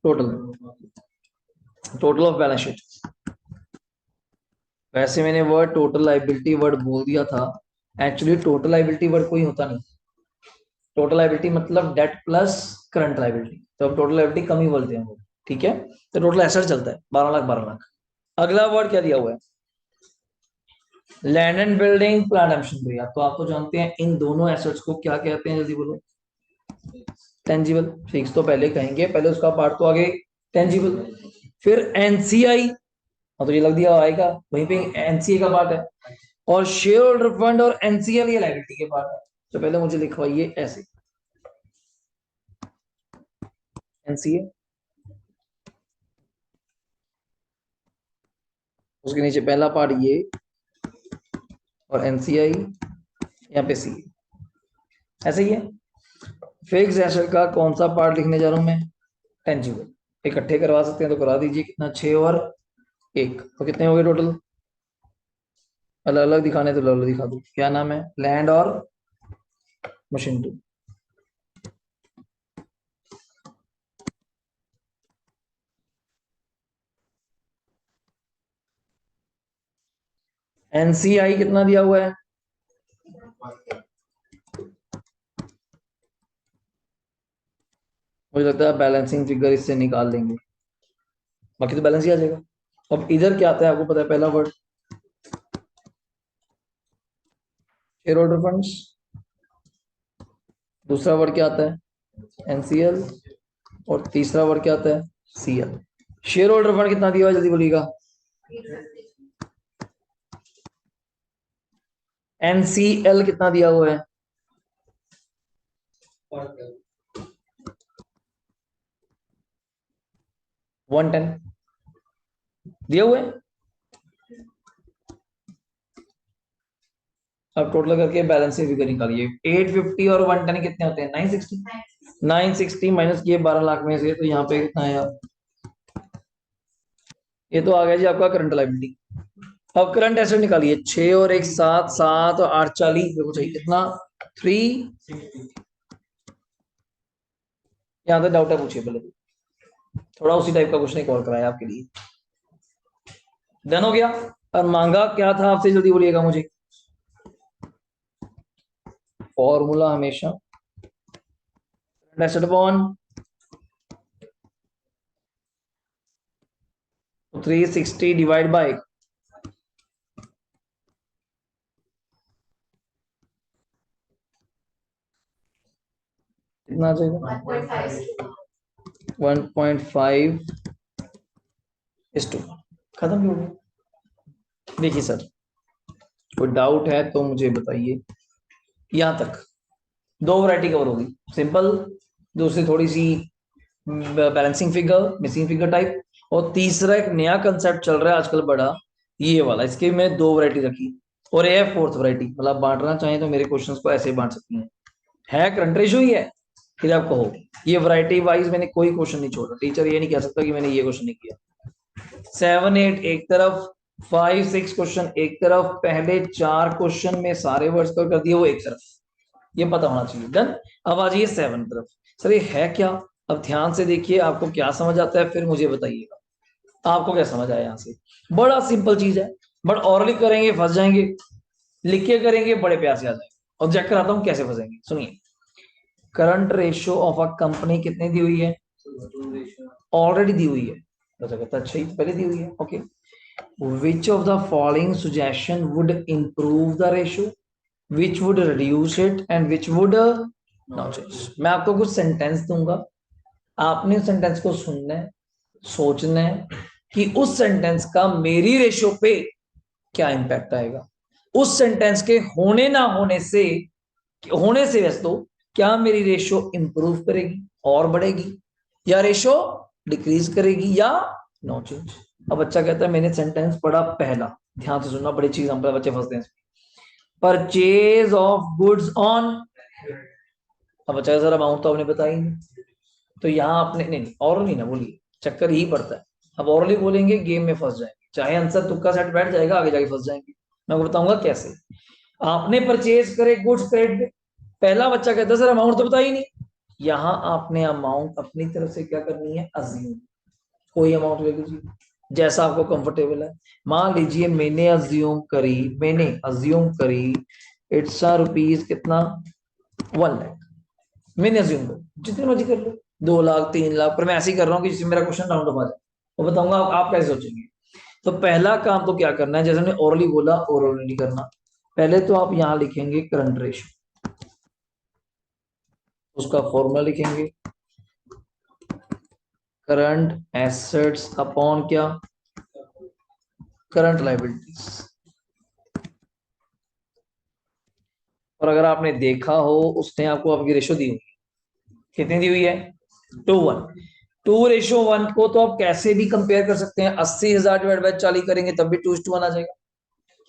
total total of balance sheet. वैसे मैंने वर्ड टोटल लाइबिलिटी वर्ड बोल दिया था, एक्चुअली टोटल लाइबिलिटी वर्ड कोई होता नहीं। टोटल लाइबिलिटी मतलब डेट प्लस करंट लाइबिलिटी, तो अब टोटल लाइबिलिटी कम ही बोलते हैं हम लोग, ठीक है। तो टोटल एसेट चलता है 12 लाख 12 लाख। अगला वर्ड क्या दिया हुआ है, land and building, plant and machinery. तो आप तो जानते हैं इन दोनों एसेट्स को क्या कहते हैं, जल्दी बोलो। टेंजिबल, फिक्स तो पहले कहेंगे, पहले उसका पार्ट तो आगे टेंजिबल। फिर एनसीआई, तो ये लग दिया आएगा वहीं पे, एनसीए का पार्ट है। और शेयर होल्डर फंड और एनसीएल ये लायबिलिटी के पार्ट है। तो पहले मुझे लिखवाइए ऐसे, एनसीए, उसके नीचे पहला पार्ट ये, और एनसीआई यहाँ पे सी, ऐसे ही है। फिक्स एसेट का कौन सा पार्ट लिखने जा रहा हूं मैं, टेंजिबल। इकट्ठे करवा सकते हैं तो करा दीजिए, कितना 6 और 1, तो कितने हो गए टोटल। अलग अलग दिखाने तो अलग अलग दिखा दो, क्या नाम है, लैंड और मशीनरी। एनसीआई कितना दिया हुआ है, मुझे लगता है बैलेंसिंग फिगर इससे निकाल लेंगे, बाकी तो बैलेंस ही आ जाएगा। अब इधर क्या आता है आपको पता है, पहला वर्ड शेयर होल्डर फंड्स, दूसरा वर्ड क्या आता है एनसीएल, और तीसरा वर्ड क्या आता है सीएल। शेयर होल्डर फंड कितना दिया हुआ है, जल्दी बोलिएगा। एनसीएल कितना दिया हुआ है, 110 दिया हुआ है। अब टोटल करके बैलेंस से फिगर निकालिए, 850 और 110 कितने होते हैं, 960। 960 माइनस किए 12 लाख में से, तो यहाँ पे कितना है, ये तो आ गया जी आपका करंट लायबिलिटी। अब करंट एसेट निकालिए, 6 और 1 7, 7 और 8 40, देखो चाहिए कितना 3। यहाँ तो डाउट है, पूछिए पहले, थोड़ा उसी टाइप का क्वेश्चन एक और कराया आपके लिए। डन हो गया। और मांगा क्या था आपसे, जल्दी बोलिएगा मुझे। फॉर्मूला हमेशा एसेट अपॉन 360 डिवाइड बाय, कितना आ जाएगा 1.5 इस टू, खत्म क्यों हो गया। देखिए सर, कोई डाउट है तो मुझे बताइए। यहां तक 2 वैरायटी कवर होगी, सिंपल, दूसरी थोड़ी सी balancing figure, missing figure type, और तीसरा एक नया कंसेप्ट चल रहा है आजकल बड़ा, ये वाला, इसके में 2 वैरायटी रखी, और ये है 4th वैरायटी। मतलब बांटना चाहें तो मेरे क्वेश्चंस को ऐसे बांट सकती हैं, है करंट रेशियो ही है, फिर आप कहो ये वैरायटी वाइज मैंने कोई क्वेश्चन नहीं छोड़ा, टीचर ये नहीं कह सकता कि मैंने ये क्वेश्चन नहीं किया। 7 8 एक तरफ, 5 6 क्वेश्चन एक तरफ, पहले 4 क्वेश्चन में सारे वर्ड्स कवर कर दिए, वो एक तरफ, ये पता होना चाहिए। डन। अब आ जाइए 7 तरफ, सर ये है क्या। अब ध्यान से देखिए, आपको क्या समझ आता है फिर मुझे बताइएगा, आपको क्या समझ आया यहाँ से। बड़ा सिंपल चीज है, बट ऑरली करेंगे फंस जाएंगे, लिख के करेंगे बड़े प्यार से आ जाएंगे। और चेक कराता हूँ कैसे फंसेंगे, सुनिए। Current ratio of a company कितनी दी हुई है, ऑलरेडी दी हुई है, बचा कहता अच्छा ही पहले दी हुई है, okay. Which of the following suggestion would improve the ratio, which would reduce it and which would not change. मैं आपको कुछ सेंटेंस दूंगा, आपने उस सेंटेंस को सुनना है, सोचना है कि उस सेंटेंस का मेरी रेशियो पे क्या इंपैक्ट आएगा, उस सेंटेंस के होने ना होने से, होने से वैसे तो क्या मेरी रेशियो इंप्रूव करेगी और बढ़ेगी, या रेशियो डिक्रीज करेगी, या नो चेंज। अब बच्चा कहता है मैंने सेंटेंस पढ़ा पहला, ध्यान से सुनना, बड़ी चीज हम पर बच्चे फंसते हैं। परचेज ऑफ गुड्स ऑन अब बचा सर अमाउंट तो आपने बताई नहीं, तो यहाँ आपने नहीं और नहीं ना बोलिए, चक्कर यही पड़ता है। अब ओरली बोलेंगे गेम में फंस जाएंगे, चाहे आंसर तुक्का सेट बैठ जाएगा, आगे जाके फंस जाएंगे। मैं आपको बताऊंगा कैसे। आपने परचेज करे गुड्स क्रेडिट, पहला बच्चा कहता है सर अमाउंट तो बताई नहीं। यहाँ आपने अमाउंट अपनी तरफ से क्या करनी है, अज्यूम, कोई अमाउंट ले लीजिए जैसा आपको कंफर्टेबल है। मान लीजिए मैंने अज्यूम करी इट्स रुपीज कितना, 1 लाख। मैंने अज्यूम कर, जितनी मर्जी कर लो, 2 लाख 3 लाख, पर मैं ऐसे ही कर रहा हूँ कि जिससे मेरा क्वेश्चन राउंड ऑफ आ जाए। वो बताऊंगा आप कैसे सोचेंगे। तो पहला काम तो क्या करना है, जैसे हमने ओरली बोला, ओरली नहीं करना। पहले तो आप यहाँ लिखेंगे करंट रेशियो, उसका फॉर्मूला लिखेंगे, करंट एसेट्स अपॉन क्या, करंट लाइबिलिटीज। और अगर आपने देखा हो उसने आपको आपकी रेशो दी हुई है, कितनी दी हुई है, 2:1। 2:1 को तो आप कैसे भी कंपेयर कर सकते हैं, 80,000 डिवाइड बाय 40 करेंगे तब भी 2:1 आ जाएगा।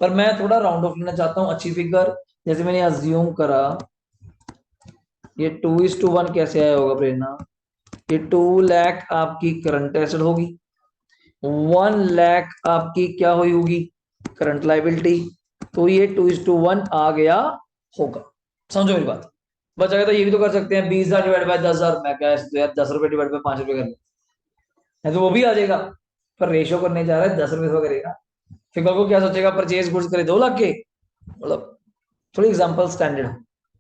पर मैं थोड़ा राउंड ऑफ लेना चाहता हूँ अच्छी फिगर। जैसे मैंने अज्यूम करा, ये 2:1 कैसे आया होगा प्रेरणा, ये 2 लाख आपकी करंट एसेट होगी, 1 लाख आपकी क्या हुई होगी, करंट लाइबिलिटी। तो ये 2:1 आ गया होगा। समझो मेरी बात। बचा गया तो ये भी तो कर सकते हैं, 20,000 डिवाइड बाय 10,000, मैं क्या है, 10 रुपए डिवाइड बाय 5 रुपए कर लें, तो वो भी आ जाएगा। पर रेशियो करने जा रहा है 10 रुपए से करेगा। फिर कल को क्या सोचेगा, परचेज गुड्स करे 2 लाख के, मतलब थोड़ी एग्जांपल स्टैंडर्ड हो,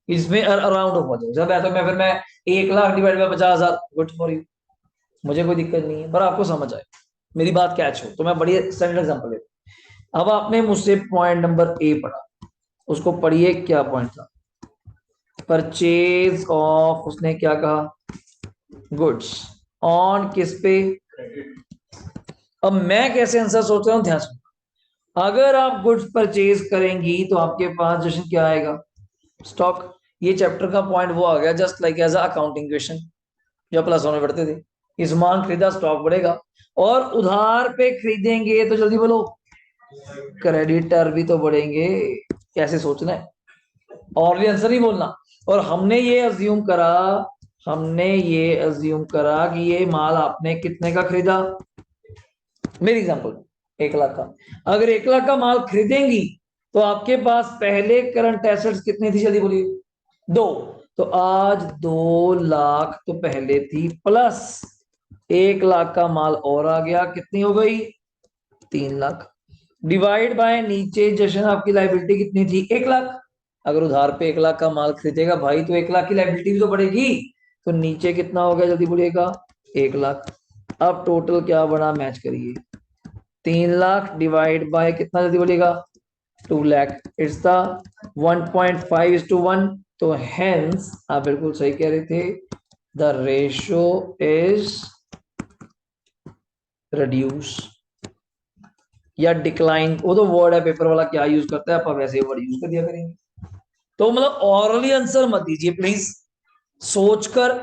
इसमें अराउंड हो जाए जब ऐसा, मैं फिर मैं 1 lakh divide bye 50,000, good for you, मुझे कोई दिक्कत नहीं है, पर आपको समझ आए मेरी बात कैच हो तो मैं बड़ी स्टैंडर्ड एग्जांपल देता हूं। अब आपने मुझसे पॉइंट नंबर ए पढ़ा, उसको पढ़िए, क्या पॉइंट था, परचेज ऑफ, उसने क्या कहा, गुड्स ऑन किस पे। अब मैं कैसे आंसर सोच रहा हूं, ध्यान सुनो। अगर आप गुड्स परचेज करेंगी तो आपके पास जैसे क्या आएगा, स्टॉक। ये चैप्टर का पॉइंट वो आ गया, just like as accounting question जो +1 में पढ़ते थे। इस मान खरीदा, स्टॉक बढ़ेगा। और उधार पे खरीदेंगे तो जल्दी बोलो, क्रेडिटर भी तो बढ़ेंगे। कैसे सोचना है, और आंसर नहीं बोलना। और हमने ये अज्यूम करा कि ये माल आपने कितने का खरीदा, मेरी एग्जांपल 1 लाख का। अगर 1 लाख का माल खरीदेंगी तो आपके पास पहले करंट एसेट्स कितनी थी, जल्दी बोलिए, 2। तो आज 2 लाख तो पहले थी, प्लस 1 लाख का माल और आ गया, कितनी हो गई, 3 लाख। डिवाइड बाय नीचे जशन आपकी लाइबिलिटी कितनी थी, 1 लाख। अगर उधार पे 1 लाख का माल खरीदेगा भाई तो 1 लाख की लाइबिलिटी भी तो बढ़ेगी। तो नीचे कितना हो गया, जल्दी बोलिएगा, 1 लाख। अब टोटल क्या बना, मैच करिए, 3 लाख डिवाइड बाय कितना, जल्दी बोलिएगा, 2 लाख। It's the 1.5:1। तो हेंस आप बिल्कुल सही कह रहे थे, द रेशियो इज रिड्यूस या डिक्लाइन, वो तो वर्ड है, पेपर वाला क्या यूज करता है, आप वैसे वर्ड यूज कर दिया करेंगे। तो मतलब ऑरली आंसर मत दीजिए प्लीज, सोचकर।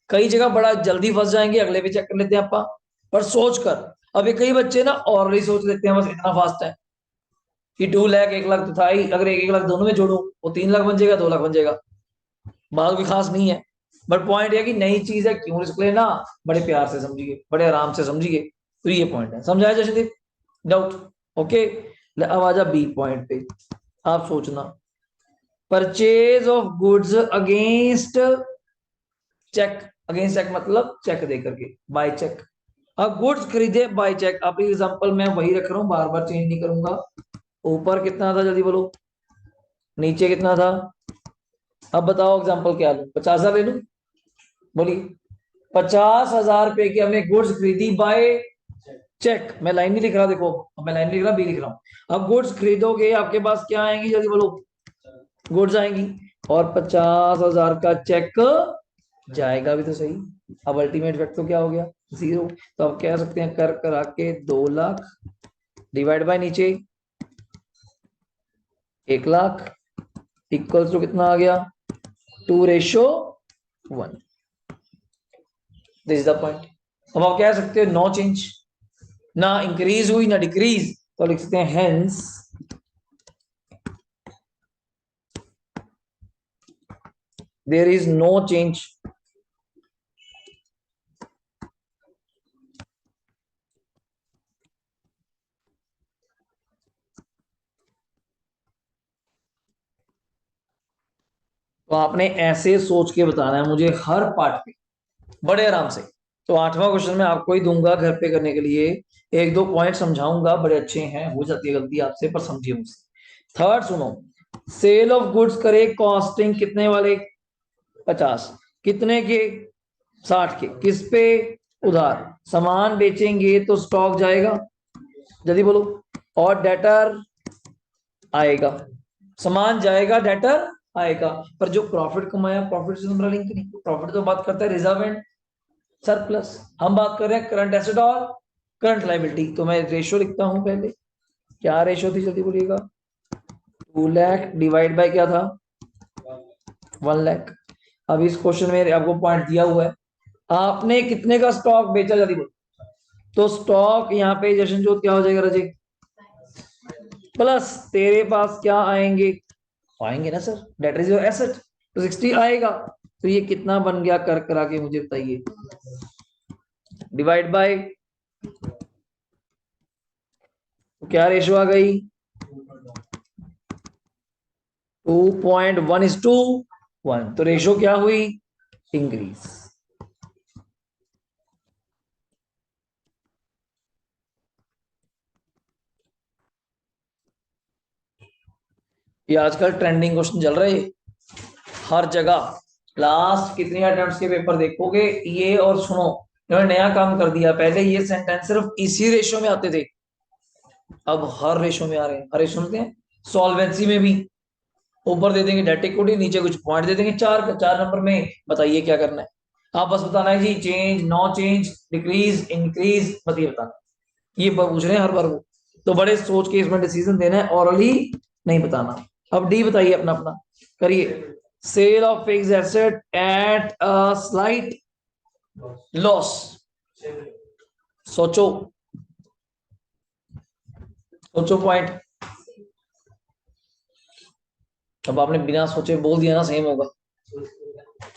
कई जगह बड़ा जल्दी फंस जाएंगे, अगले भी चेक कर लेते हैं आपा, पर सोचकर। अभी कई बच्चे ना ऑरली सोच लेते हैं, बस इतना फास्ट है कि 2 लाख 1 लाख तो था ही, अगर 1-1 लाख दोनों में जोड़ो वो 3 लाख बन जाएगा, 2 लाख बन जाएगा, बात कोई खास नहीं है। बट पॉइंट है कि नई चीज है, क्यों रिस्क लेना, बड़े प्यार से समझिए, बड़े आराम से समझिए। तो ये पॉइंट है, समझाया जशनदीप, डाउट, ओके। अब आजा बी पॉइंट पे, आप सोचना, purchase of goods against cheque, against cheque मतलब चेक दे करके, बाय चेक। अब गुड्स खरीदे बाय चेक, अब एग्जांपल मैं वही रख रहा हूं, बार बार चेंज नहीं करूंगा। ऊपर कितना था, जल्दी बोलो, नीचे कितना था। अब बताओ एग्जांपल क्या लूं, 50,000 ले लूं, बोलिए। 50,000 रुपए की हमने गुड्स खरीदी बाय चेक, मैं लाइन नहीं लिख रहा, देखो अब मैं लाइन लिख रहा, बी लिख रहा हूं। अब गुड्स खरीदोगे आपके पास क्या आएंगी, जल्दी बोलो, गुड्स आएंगी, और 50,000 का चेक जाएगा भी तो सही। अब अल्टीमेट इफेक्ट तो क्या हो गया, 0। तो अब कह सकते हैं कर करा के 2 लाख डिवाइड बाय नीचे 1 लाख इक्वल्स टू कितना आ गया, 2:1। This is the point. अब आप कह सकते हो नो चेंज, ना इंक्रीज हुई ना डिक्रीज, तो लिख सकते हैं hence there is no change. तो आपने ऐसे सोच के बताना है मुझे हर पार्ट पे, बड़े आराम से। तो 8वां क्वेश्चन मैं आपको ही दूंगा घर पे करने के लिए, एक दो पॉइंट समझाऊंगा, बड़े अच्छे हैं, हो जाती है गलती आपसे पर समझिए मुझसे। थर्ड सुनो, सेल ऑफ गुड्स करे कॉस्टिंग कितने वाले, 50, कितने के, 60 के, किस पे, उधार। सामान बेचेंगे तो स्टॉक जाएगा, जल्दी बोलो, और डेटर आएगा। सामान जाएगा, डेटर आएगा, पर जो प्रॉफिट कमाया प्रॉफिट से हमारा लिंक नहीं। प्रॉफिट तो बात करता है रिजर्व एंड सरप्लस, हम बात कर रहे हैं करंट एसेट और करंट लाइबिलिटी। तो मैं रेशियो लिखता हूं पहले, क्या रेशियो थी जल्दी बोलिएगा, 2 लाख डिवाइड बाय क्या था, 1 लाख। अब इस क्वेश्चन में आपको पॉइंट दिया हुआ है, आपने कितने का स्टॉक बेचा जल्दी बोलो। तो स्टॉक यहाँ पे जशन जोत क्या हो जाएगा रजे, प्लस तेरे पास क्या आएंगे, आएंगे ना sir, debt is your asset, तो 60 आएगा। तो ये कितना बन गया कर करा के मुझे बताइए, डिवाइड बाय, तो क्या रेशो आ गई, 2.1:1। तो रेशो क्या हुई, इंक्रीज। ये आजकल ट्रेंडिंग क्वेश्चन चल रहे हैं हर जगह। लास्ट कितने अटेम्प्ट्स के पेपर देखोगे ये, और सुनो इन्होंने नया काम कर दिया, पहले ये सेंटेंस सिर्फ इसी रेशो में आते थे, अब हर रेशो में आ रहे हैं। हर रेशो में सॉल्वेंसी में भी ऊपर दे देंगे डेट इक्विटी, नीचे कुछ पॉइंट दे देंगे, चार चार नंबर में बताइए क्या करना है। आप बस बताना है जी change, no change, decrease, increase, बस ये बताना, ये पूछ रहे हैं हर बार वो। तो बड़े सोच के इसमें डिसीजन देना है, ऑरली नहीं बताना। अब डी बताइए अपना अपना, करिए। Sale of fixed asset at a slight loss, सोचो, सोचो पॉइंट। अब आपने बिना सोचे बोल दिया ना, सेम होगा।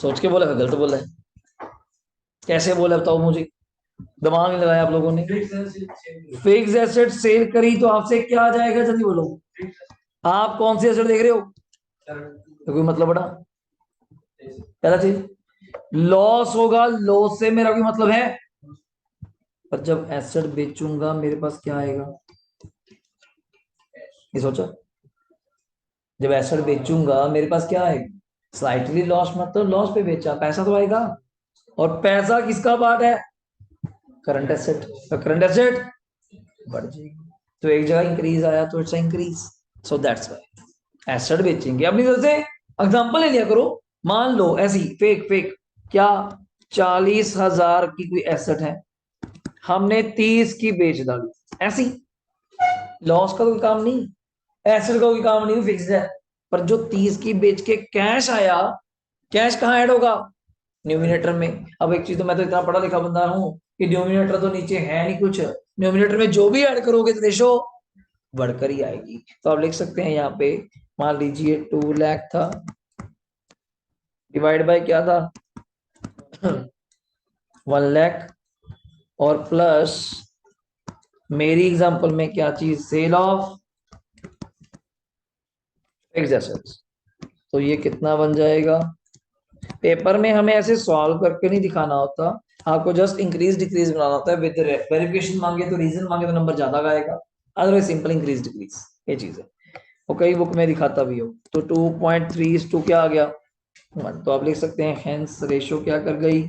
सोच के बोला फिर गलत बोला है, कैसे बोला बताओ मुझे, दिमाग नहीं लगाया आप लोगों ने। फिक्स एसेट सेल करी तो आपसे क्या आ जाएगा जल्दी बोलो, आप कौन सी एसेट देख रहे हो, तो कोई मतलब बड़ा पहला चीज लॉस होगा, लॉस से मेरा कोई मतलब है, पर जब एसेट बेचूंगा मेरे पास क्या आएगा, ये सोचा, जब एसेट बेचूंगा मेरे पास क्या आएगा, स्लाइटली लॉस, मतलब लॉस पे बेचा, पैसा तो आएगा। और पैसा किसका पार्ट है, करंट एसेट, तो करंट एसेट बढ़ जाएगी। तो एक जगह इंक्रीज आया तो it's increase, so that's why asset बेचेंगे। अपनी तरफ से एग्जांपल ले लिया करो, मान लो ऐसी फेक फेक क्या, 40,000 की कोई एसेट है, हमने 30 की बेच डाली, ऐसी लॉस का कोई काम नहीं, एसेट का कोई काम नहीं, फिक्स है। पर जो 30 की बेच के कैश आया, कैश कहाँ ऐड होगा, न्यूमिनेटर में। अब एक चीज तो मैं तो इतना पढ़ा लिखा बंदा हूं कि न्यूमिनेटर तो नीचे है नहीं कुछ, न्यूमिनेटर में जो भी ऐड करोगे तो रेशो बढ़कर ही आएगी। तो आप लिख सकते हैं यहाँ पे, मान लीजिए 2 लाख था, डिवाइड बाय क्या था 1 लाख, और प्लस मेरी एग्जांपल में क्या चीज, सेल ऑफ फिक्स्ड एसेट्स। तो ये कितना बन जाएगा, पेपर में हमें ऐसे सॉल्व करके नहीं दिखाना होता, आपको जस्ट इंक्रीज डिक्रीज बनाना होता है, विद वेरिफिकेशन मांगे तो रीजन मांगे तो नंबर ज्यादा आएगा, अदरवाइज सिंपल इंक्रीज डिक्रीज, ये चीज है। और कई बुक में दिखाता भी हो। तो 2.3 क्या आ गया 1, तो आप लिख सकते हैं हेंस रेशियो क्या कर गई,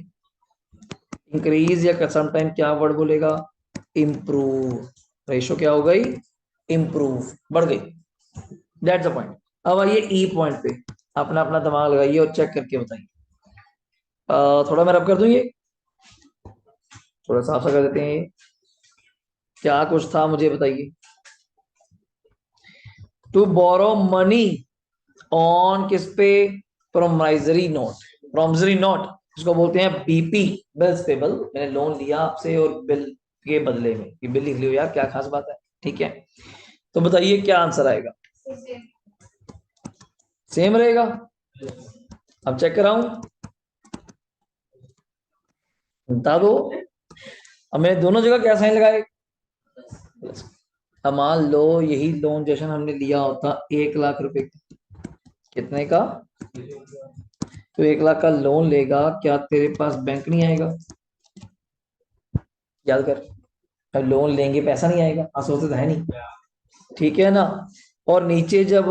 इंक्रीज, या समटाइम क्या वर्ड बोलेगा, इम्प्रूव। रेशियो क्या हो गई, इम्प्रूव, बढ़ गई, दैट्स द पॉइंट। अब आइए ई पॉइंट पे, अपना अपना दिमाग लगाइए और चेक करके बताइए। थोड़ा मैं रब कर दूं, ये थोड़ा साफ सा कर देते हैं, ये क्या कुछ था मुझे बताइए। टू बोरो मनी ऑन किस पे, प्रोमाइजरी नोट, प्रोमिसरी नोट इसको बोलते हैं बीपी, बिल्स पेबल। मैंने लोन लिया आपसे और बिल के बदले में, ये बिल लिख लियो यार, क्या खास बात है, ठीक है। तो बताइए क्या आंसर आएगा, सेम रहेगा, अब चेक कराऊं, बता दो। अब मैंने दोनों जगह क्या साइन लगाए, अब मान लो यही लोन जैसे हमने लिया होता 1 लाख रुपए, कितने का, तो 1 लाख का लोन लेगा, क्या तेरे पास बैंक नहीं आएगा, याद कर। अब लोन लेंगे पैसा नहीं आएगा, आंसू तो है नहीं, ठीक है ना। और नीचे जब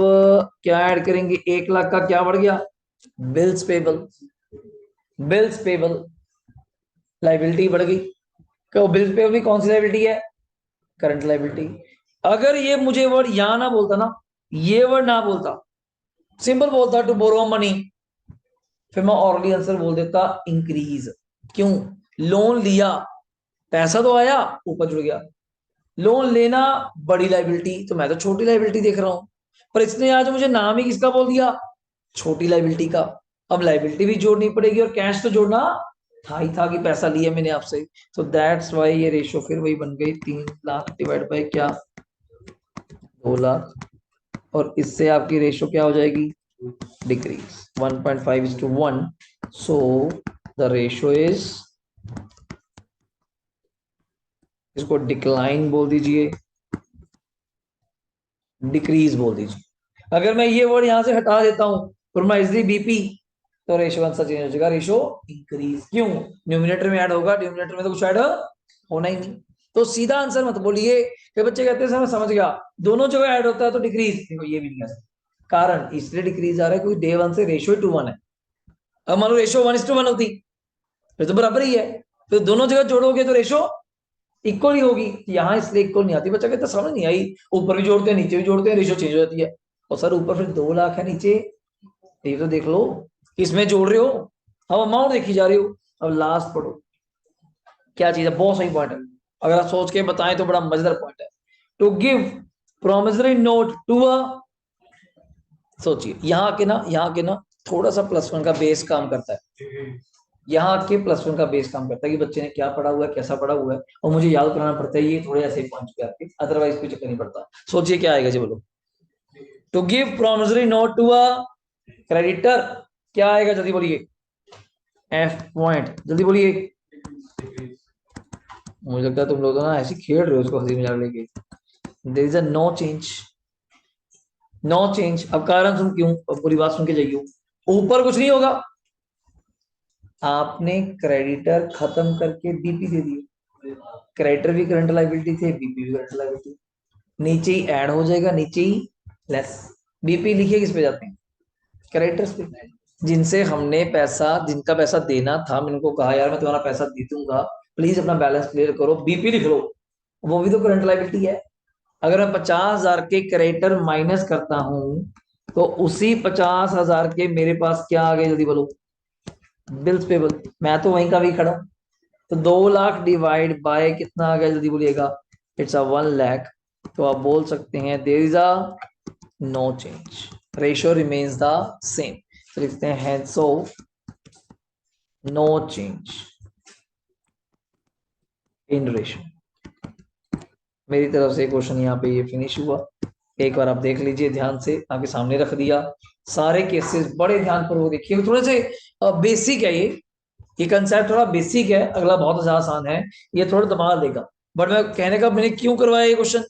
क्या ऐड करेंगे, 1 लाख का क्या बढ़ गया, bills payable, bills payable liability बढ़ गई। तो बिल्स पेबल भी कौन सी लाइबिलिटी है, करंट लाइबिलिटी। अगर ये मुझे वर्ड यहां ना बोलता ना, ये वर्ड ना बोलता, सिंपल बोलता टू बोरो मनी, फिर मैं ऑलरेडी आंसर बोल देता इंक्रीज। क्यों, लोन लिया, पैसा तो आया, ऊपर जुड़ गया। लोन लेना बड़ी लाइबिलिटी, तो मैं तो छोटी लाइबिलिटी देख रहा हूं, पर इसने आज मुझे नाम ही किसका बोल दिया, छोटी लाइबिलिटी का। अब लाइबिलिटी भी जोड़नी पड़ेगी और कैश तो जोड़ना था ही था कि पैसा लिया मैंने आपसे। तो दैट्स वाई ये रेशो फिर वही बन गई, 3 लाख डिवाइड बाय क्या, 2 लाख। और इससे आपकी रेशो क्या हो जाएगी, decrease 1.5:1। So the ratio is, इसको डिक्लाइन बोल दीजिए, डिक्रीज बोल दीजिए। अगर मैं ये वर्ड यहां से हटा देता हूं, प्रोमाइजरी बीपी, तो रेशो आंसर चेंज हो जाएगा, रेशो इंक्रीज। क्यों, न्यूमिनेटर में ऐड होगा, डिनोमिनेटर में तो कुछ ऐड होना ही नहीं। तो सीधा आंसर मत बोलिए कि बच्चे कहते हैं सर मैं समझ गया, दोनों जगह ऐड होता है तो डिक्रीज, देखो ये भी नहीं आ सकता। कारण इसलिए डिक्रीज आ रहा है क्योंकि डे 1 से रेशो 2:1 है। अब मान लो रेशो 1:1 होती, फिर तो बराबर ही है, तो दोनों जगह जोड़ोगे तो रेशो इक्वल ही होगी। यहाँ इसलिए इक्वल नहीं आती, बच्चा कहता समझ नहीं आई, ऊपर भी जोड़ते हैं नीचे भी जोड़ते हैं, रेशो चेंज हो जाती है। और सर ऊपर फिर 2 लाख है, नीचे ये तो देख लो किसमें जोड़ रहे हो, अब अमाउंट देखी जा रही हो। अब लास्ट पढ़ो, क्या चीज है, बहुत सही पॉइंट है, अगर आप सोच के बताएं तो बड़ा मजेदार पॉइंट है। To give promissory note to a, सोचिए यहाँ के ना थोड़ा सा +1 का बेस काम करता है, यहाँ के +1 का बेस काम करता है कि बच्चे ने क्या पढ़ा हुआ है, कैसा पढ़ा हुआ है, और मुझे याद कराना पड़ता है ये थोड़े ऐसे पॉइंट पे आपके, अदरवाइज कोई चक्कर नहीं पड़ता। सोचिए क्या आएगा जी, बोलो। To give promissory note to a creditor, क्या आएगा जल्दी बोलिए, एफ पॉइंट, जल्दी बोलिए। मुझे लगता है तुम लोग तो ना ऐसे खेल रहे हो उसको हंसी मजाक लेके। There is a no change, no change. अब कारण सुन क्यों, अब पूरी बात सुन के जाइए। ऊपर कुछ नहीं होगा, आपने क्रेडिटर खत्म करके बीपी दे दिए, क्रेडिटर भी करंट लायबिलिटी थे, बीपी भी करंट लायबिलिटी, नीचे ही ऐड हो जाएगा, नीचे ही लेस। बीपी लिखिए किस पे जाते हैं, क्रेडिटर्स पे, जिनसे हमने पैसा, जिनका पैसा देना था, मैंने उनको कहा यार मैं तुम्हारा पैसा दे दूंगा, प्लीज अपना बैलेंस क्लियर करो, बीपी लिख लो, वो भी तो करंट लायबिलिटी है। अगर मैं 50,000 के क्रेडिटर माइनस करता हूं, तो उसी 50,000 के मेरे पास क्या आ गए जल्दी बोलो, बिल्स पेबल। मैं तो वहीं का भी खड़ा हूं। तो 2 लाख डिवाइड बाय कितना आ गया जल्दी बोलिएगा, इट्स अ 1 लाख। तो आप बोल सकते हैं there is a no change, ratio remains the same. तो लिखते हैं hence of no change in ratio. मेरी तरफ से क्वेश्चन यहाँ पे ये फिनिश हुआ। एक बार आप देख लीजिए ध्यान से, आपके सामने रख दिया सारे केसेस, बड़े ध्यान पर वो देखिए, थोड़े से बेसिक है ये कंसेप्ट थोड़ा बेसिक है, अगला बहुत ज्यादा आसान है, ये थोड़ा दिमाग देगा। बट मैं कहने का मैंने क्यों करवाया ये क्वेश्चन,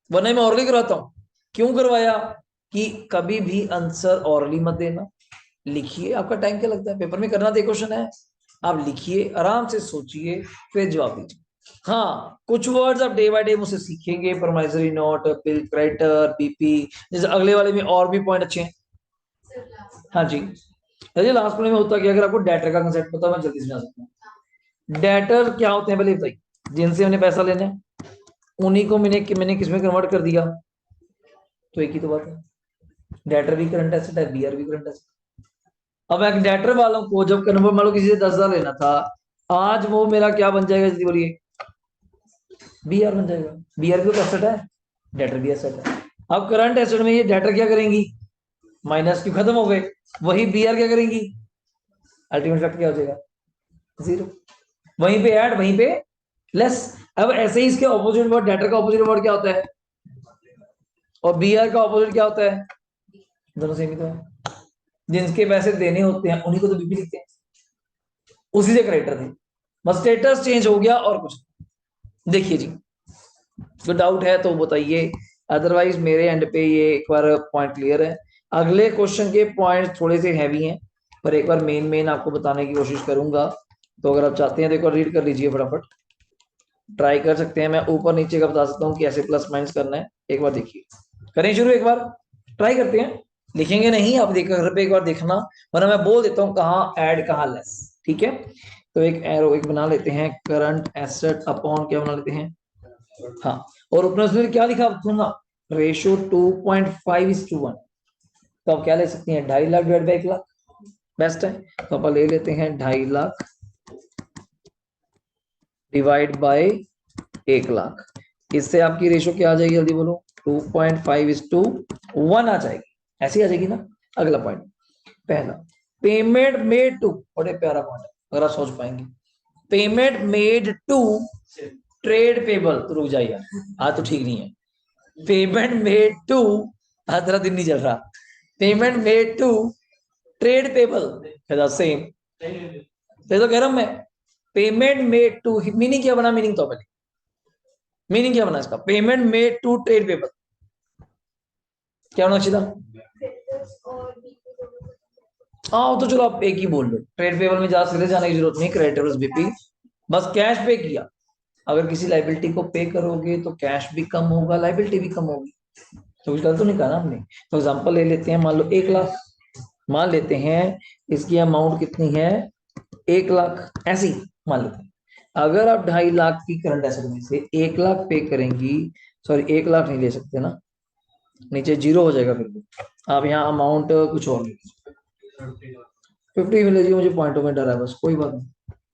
वरना मैं ऑरली करवाता हूँ। क्यों करवाया, कि कभी भी आंसर ऑरली मत देना, लिखिए, आपका टाइम क्या लगता है, पेपर में करना तो क्वेश्चन है, आप लिखिए आराम से सोचिए, फिर जवाब दीजिए। हाँ कुछ वर्ड्स आप डे बाय डे मुझसे सीखेंगे, परमाइजरी नोट, बिल क्रेडिटर, बीपी, जैसे अगले वाले में और भी पॉइंट अच्छे हैं। हाँ जी, अरे लास्ट में होता क्या, अगर आपको डेटर का कंसेप्ट पता है मैं जल्दी समझा सकता हूँ। डेटर क्या होते हैं पहले बताइए, जिनसे हमने पैसा लेना है, उन्हीं को मैंने किस में कन्वर्ट कर दिया, तो एक ही तो बात है, डेटर भी करंट एसेट है, बीआर भी करंट एसेट। अब एक डेटर वालों को जब कन्वर्ट, मान लो किसी से 10,000 लेना था, आज वो मेरा क्या बन जाएगा जल्दी बोलिए, बीआर बन जाएगा। बीआर भी तो एसेट है, डेटर भी एसेट है। अब करंट एसेट में ये डेटर क्या करेंगी, माइनस क्यों, खत्म हो गए, वही बीआर क्या करेंगी, अल्टीमेट फैक्टर क्या हो जाएगा, 0। वहीं पे ऐड, वहीं पे लेस। अब ऐसे ही इसके ऑपोजिट वर्ड, डेटर का ऑपोजिट वर्ड क्या होता है, और बीआर का ऑपोजिट क्या होता है, दोनों सेम ही तो है। जिनके पैसे देने होते हैं उन्हीं को तो बीपी लिखते हैं, उसी से क्रेडिटर थे, बस स्टेटस चेंज हो गया और कुछ। देखिए जी, कोई डाउट है तो बताइए, अदरवाइज मेरे एंड पे ये एक बार पॉइंट क्लियर है। अगले क्वेश्चन के पॉइंट थोड़े से हैवी हैं, पर एक बार मेन मेन आपको बताने की कोशिश करूंगा। तो अगर आप चाहते हैं तो एक बार रीड कर लीजिए फटाफट, ट्राई कर सकते हैं। मैं ऊपर नीचे का बता सकता हूँ कि ऐसे प्लस माइनस करना है, एक बार देखिए, करें शुरू, एक बार ट्राई करते हैं। लिखेंगे नहीं आप, देख घर पे एक बार देखना, वरना मैं बोल देता हूँ कहाँ ऐड कहाँ लेस, ठीक है। तो एक एरो एक बना लेते हैं, करंट एसेट अपॉन क्या बना लेते हैं, हाँ, और ऊपर उसमें क्या लिखा सुनना, रेशियो 2.5:1। तो आप क्या ले सकते हैं, 2.5 lakh divide by 1 lakh, best है। तो आप ले लेते हैं 2.5 लाख डिवाइड बाय 1 लाख। इससे आपकी रेशियो क्या आ जाएगी, जल्दी बोलो, 2.5:1 आ जाएगी, ऐसी आ जाएगी ना। अगला पॉइंट, पहला, पेमेंट मेड टू, बड़े प्यारा पॉइंट है अगर आप सोच पाएंगे, payment made to trade payable. तो रुक जाइए, आज तो ठीक नहीं है, पेमेंट मेड टू, आज तेरा दिन नहीं चल रहा, payment made to trade payable same, तो कह रहा हूं मैं, पेमेंट मेड टू, मीनिंग क्या बना, मीनिंग तो पहले मीनिंग क्या बना इसका, payment made to trade payable, क्या होना चाहिए था। हाँ तो चलो आप एक ही बोल लो, ट्रेड पेबल में ज्यादा सीधे जाने की जरूरत नहीं, क्रेडिटर्स बीपी, बस कैश पे किया। अगर किसी लाइबिलिटी को पे करोगे तो कैश भी कम होगा, लाइबिलिटी भी कम होगी, तो कुछ गलत तो नहीं कहा ना हमने। तो एग्जांपल ले लेते हैं, मान लो 1 लाख, मान लेते हैं इसकी अमाउंट कितनी है, 1 लाख, ऐसी मान लेते हैं। अगर आप 2.5 लाख की करंट एसेट में से 1 लाख पे करेंगी, सॉरी 1 लाख नहीं ले सकते ना, नीचे जीरो हो जाएगा, फिर भी आप यहाँ अमाउंट कुछ और 50 मिल लीजिए, मुझे पॉइंटों में डर है बस, कोई बात नहीं,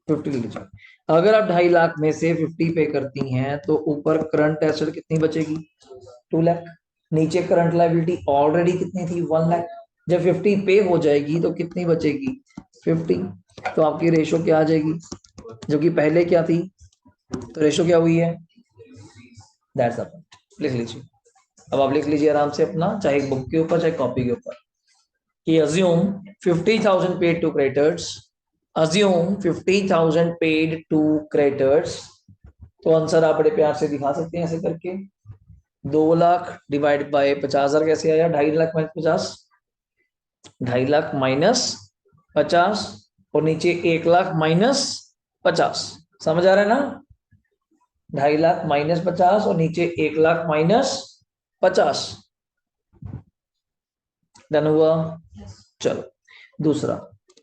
50 ले लीजिए। अगर आप 2.5 लाख में से 50 पे करती हैं तो ऊपर करंट एसेट कितनी बचेगी, 2 लाख, नीचे करंट लाइबिलिटी ऑलरेडी कितनी थी, 1 लाख, जब 50 पे हो जाएगी तो कितनी बचेगी, 50। तो आपकी रेशो क्या आ जाएगी, जो कि पहले क्या थी, तो रेशो क्या हुई है, दैट्स अप, लिख लीजिए। अब आप लिख लीजिए आराम से अपना, चाहे बुक के ऊपर चाहे कॉपी के ऊपर, कि assume 50,000 paid to creditors, assume 50,000 paid to creditors। तो आंसर आप बड़े प्यार से दिखा सकते हैं ऐसे करके, 2 लाख डिवाइड बाय 50,000 कैसे आया, 2.5 लाख माइनस 50, 2.5 लाख माइनस 50, और नीचे 1 लाख माइनस 50, समझ आ रहा है ना, 2.5 लाख माइनस 50 और नीचे 1 लाख माइनस 50, डन हुआ। चलो दूसरा,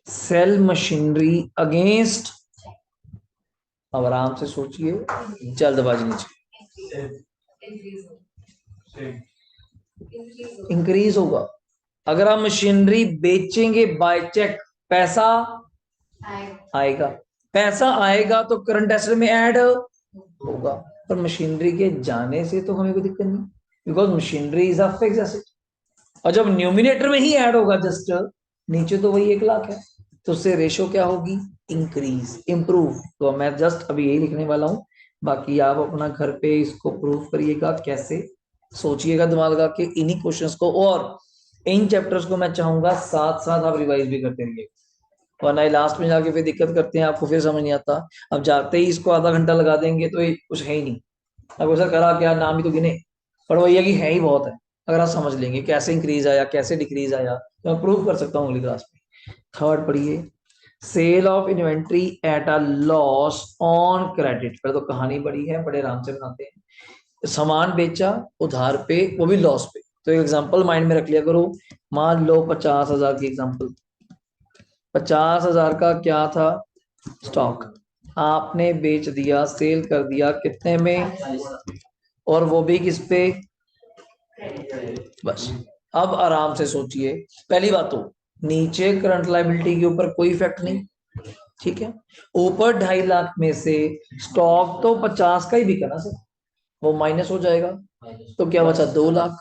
सेल मशीनरी अगेंस्ट, अब आराम से सोचिए, जल्दबाजी नहीं, इंक्रीज होगा। अगर आप मशीनरी बेचेंगे बाय चेक, पैसा आएगा, पैसा आएगा तो करंट एसेट में ऐड होगा, पर मशीनरी के जाने से तो हमें कोई दिक्कत नहीं, because machinery is a fixed asset, और जब न्यूमिनेटर में ही ऐड होगा जस्ट, नीचे तो वही 1 लाख है, तो उससे रेशो क्या होगी, इंक्रीज, इंप्रूव। तो मैं जस्ट अभी यही लिखने वाला हूं, बाकी आप अपना घर पे इसको प्रूव करिएगा, कैसे सोचिएगा दिमाग लगा के इन्हीं क्वेश्चंस को, और इन चैप्टर्स को मैं चाहूंगा साथ साथ आप रिवाइज भी करते रहिए, वरना लास्ट में जाके फिर दिक्कत करते हैं, आपको फिर समझ नहीं आता। अब जाते ही इसको आधा घंटा लगा देंगे तो ये कुछ है ही नहीं, अब ऐसा करा क्या, नाम ही तो गिने, पर वही है कि है ही बहुत है। अगर आप समझ लेंगे कैसे इंक्रीज आया कैसे डिक्रीज आया, तो मैं प्रूव कर सकता हूँ अगली क्लास में। थर्ड पढ़िए, sale of inventory at a loss on credit, पर तो कहानी बड़ी है, बड़े आराम से बनाते हैं। सामान बेचा उधार पे, वो भी लॉस पे, तो एक एग्जांपल माइंड में रख लिया करो, मान लो 50,000 की एग्जांपल, 50,000 का क्या था स्टॉक, आपने बेच दिया, सेल कर दिया कितने में, और वो भी किस पे, बस। अब आराम से सोचिए, पहली बात तो नीचे करंट लायबिलिटी के ऊपर कोई इफेक्ट नहीं, ठीक है, ऊपर 2.5 लाख में से स्टॉक तो 50 का ही बिका ना सर, वो माइनस हो जाएगा, तो क्या बचा, 2 लाख,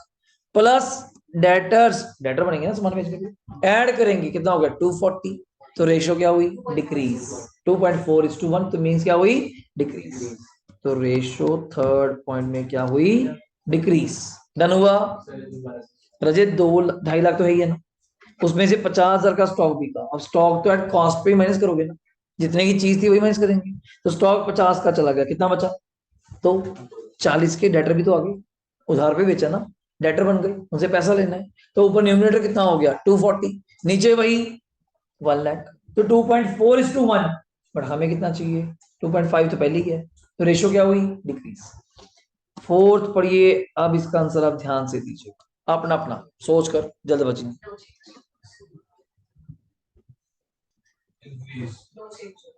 प्लस डेटर्स, डेटर बनेंगे ना सामान बेचने के, ऐड करेंगे कितना हो गया, 240, तो रेशियो क्या हुई, डिक्रीज, 2.4:1, तो मीन्स क्या हुई, डिक्रीज, तो रेशियो थर्ड पॉइंट में क्या हुई, डिक्रीज, डन हुआ। रजत 2 2.5 लाख तो है ही है ना, उसमें से 50,000 का स्टॉक बिका। अब स्टॉक तो एट कॉस्ट पे माइनस करोगे ना, जितने की चीज थी वही माइनस करेंगे। तो स्टॉक 50 का चला गया, कितना बचा? तो 40 के डेटर भी तो आ गए, उधार पे बेचा ना, डेटर बन गए, उनसे पैसा लेना है। तो ऊपर न्यूमरेटर कितना हो गया? 240, नीचे वही 1 लाख। तो 2.4:1, बट हमें कितना चाहिए? 2.5 तो पहले ही है, तो रेशो क्या हुई? डिक्रीज। फोर्थ पढ़िए। अब इसका आंसर आप ध्यान से दीजिए, अपना अपना सोच कर, जल्दबाजी नहीं।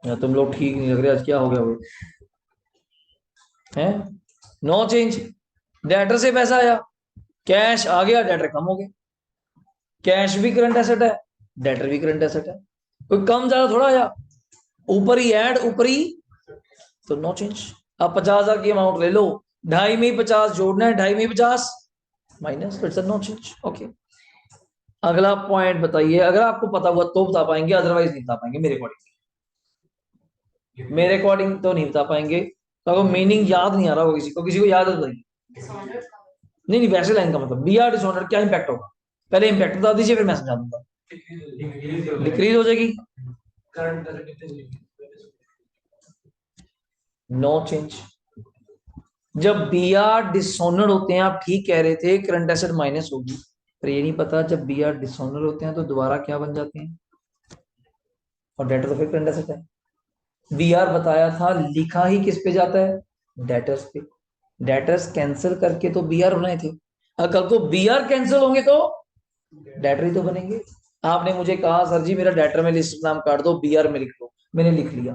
या तुम लोग ठीक नहीं लग रहे, आज क्या हो गया वो है? No change. डेटर से पैसा आया, कैश आ गया, डेटर कम हो गया। कैश भी करंट एसेट है, डेटर भी करंट एसेट है, कोई कम ज्यादा थोड़ा आया, ऊपर ही ऐड, ऊपर ही, तो नो चेंज। अब 50,000 की अमाउंट ले लो, ढाई में ही 50 जोड़ना है, ढाई में ही 50 minus, it's no change. Okay, अगला पॉइंट बताइए, अगर आपको पता हुआ तो बता पाएंगे, अदरवाइज नहीं बता पाएंगे। मेरे अकॉर्डिंग तो नहीं बता पाएंगे, तो मीनिंग याद नहीं आ रहा होगा किसी को याद है तो बताइए। नहीं नहीं, वैसे लाइन का मतलब बी आर डिसऑनर क्या इंपैक्ट होगा? पहले इंपैक्ट बता दीजिए, फिर मैं समझा दूंगा। डिक्रीज हो जाएगी, नो चेंज। जब बी आर डिसऑनर होते हैं, आप ठीक कह रहे थे, करंट एसेट माइनस होगी, पर ये नहीं पता जब बी आर डिसऑनर होते हैं तो दोबारा क्या बन जाते हैं, और डेटर तो फिर करंट एसेट है। बी आर बताया था, लिखा ही किस पे जाता है? डेटर्स पे। डेटर्स कैंसिल करके तो बी आर बनाए थे, अगर कल को बी आर कैंसिल होंगे तो डेटर ही तो बनेंगे। आपने मुझे कहा सर जी मेरा डेटर में लिस्ट नाम काट दो, बी आर में लिख दो, मैंने लिख लिया,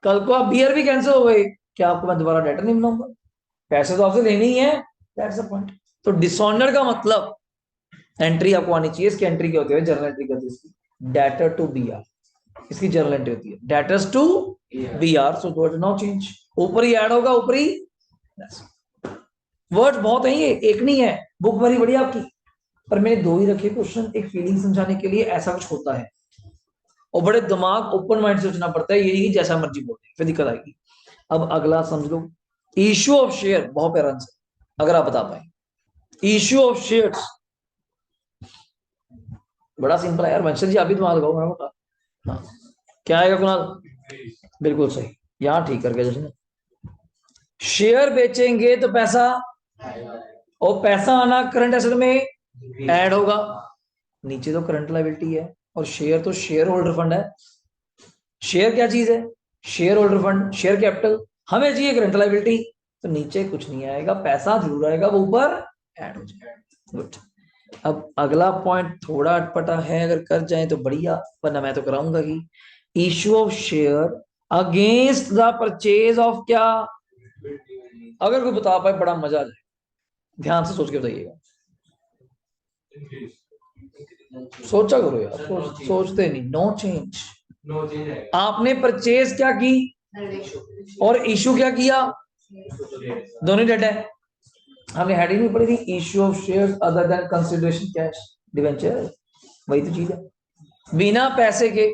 कल को आप बी आर भी कैंसिल हो गए, क्या आपको मैं दोबारा डेटर नहीं बनाऊंगा? पैसे तो आपसे लेने ही है, दैट्स द पॉइंट। तो डिसऑनर का मतलब एंट्री आपको आनी चाहिए, इसकी एंट्री क्या होती है? जर्नल एंट्री होती है इसकी, डेटर टू बी आर, इसकी जर्नल एंट्री होती है debtors to B R, so no change. ऊपर ही ऐड होगा, ऊपर ही। वर्ड बहुत है ये, एक नहीं है, बुक भरी बड़ी आपकी, पर मैंने दो ही रखे क्वेश्चन, एक फीलिंग समझाने के लिए, ऐसा कुछ होता है, और बड़े दिमाग ओपन माइंड से सोचना पड़ता है, यही जैसा मर्जी बोलते हैं फिर दिक्कत आएगी। अब अगला समझ लो, इश्यू ऑफ शेयर, बहुत प्यारा आंसर, अगर आप बता पाए इश्यू ऑफ शेयर्स। बड़ा सिंपल है यार, वंशल जी आप भी दिमाग लगाओ बड़ा मोटा। हाँ, क्या आएगा कुणाल? बिल्कुल सही, यहाँ ठीक करके जैसे शेयर बेचेंगे तो पैसा, और पैसा आना करंट एसेट में ऐड होगा, नीचे तो करंट लायबिलिटी है, और शेयर तो शेयर होल्डर फंड है। शेयर क्या चीज है? Share holder fund, share capital, हमें चाहिए करंट लायबिलिटी, तो नीचे कुछ नहीं आएगा, पैसा जरूर आएगा, वो ऊपर ऐड हो जाएगा। गुड। अब अगला पॉइंट थोड़ा अटपटा है, अगर कर जाए तो बढ़िया, वरना मैं तो कराऊंगा ही। Issue of share against the purchase of क्या? अगर कोई बता पाए बड़ा मजा आ जाए, ध्यान से सोच के बताइएगा, सोचा करो यार, सोचते नहीं। No change. आपने परचेज क्या की और इशू क्या किया? दोनों डेट है। हमने हेडिंग में पढ़ी थी, issue of shares other than consideration cash, debenture, वही तो चीज है। बिना पैसे के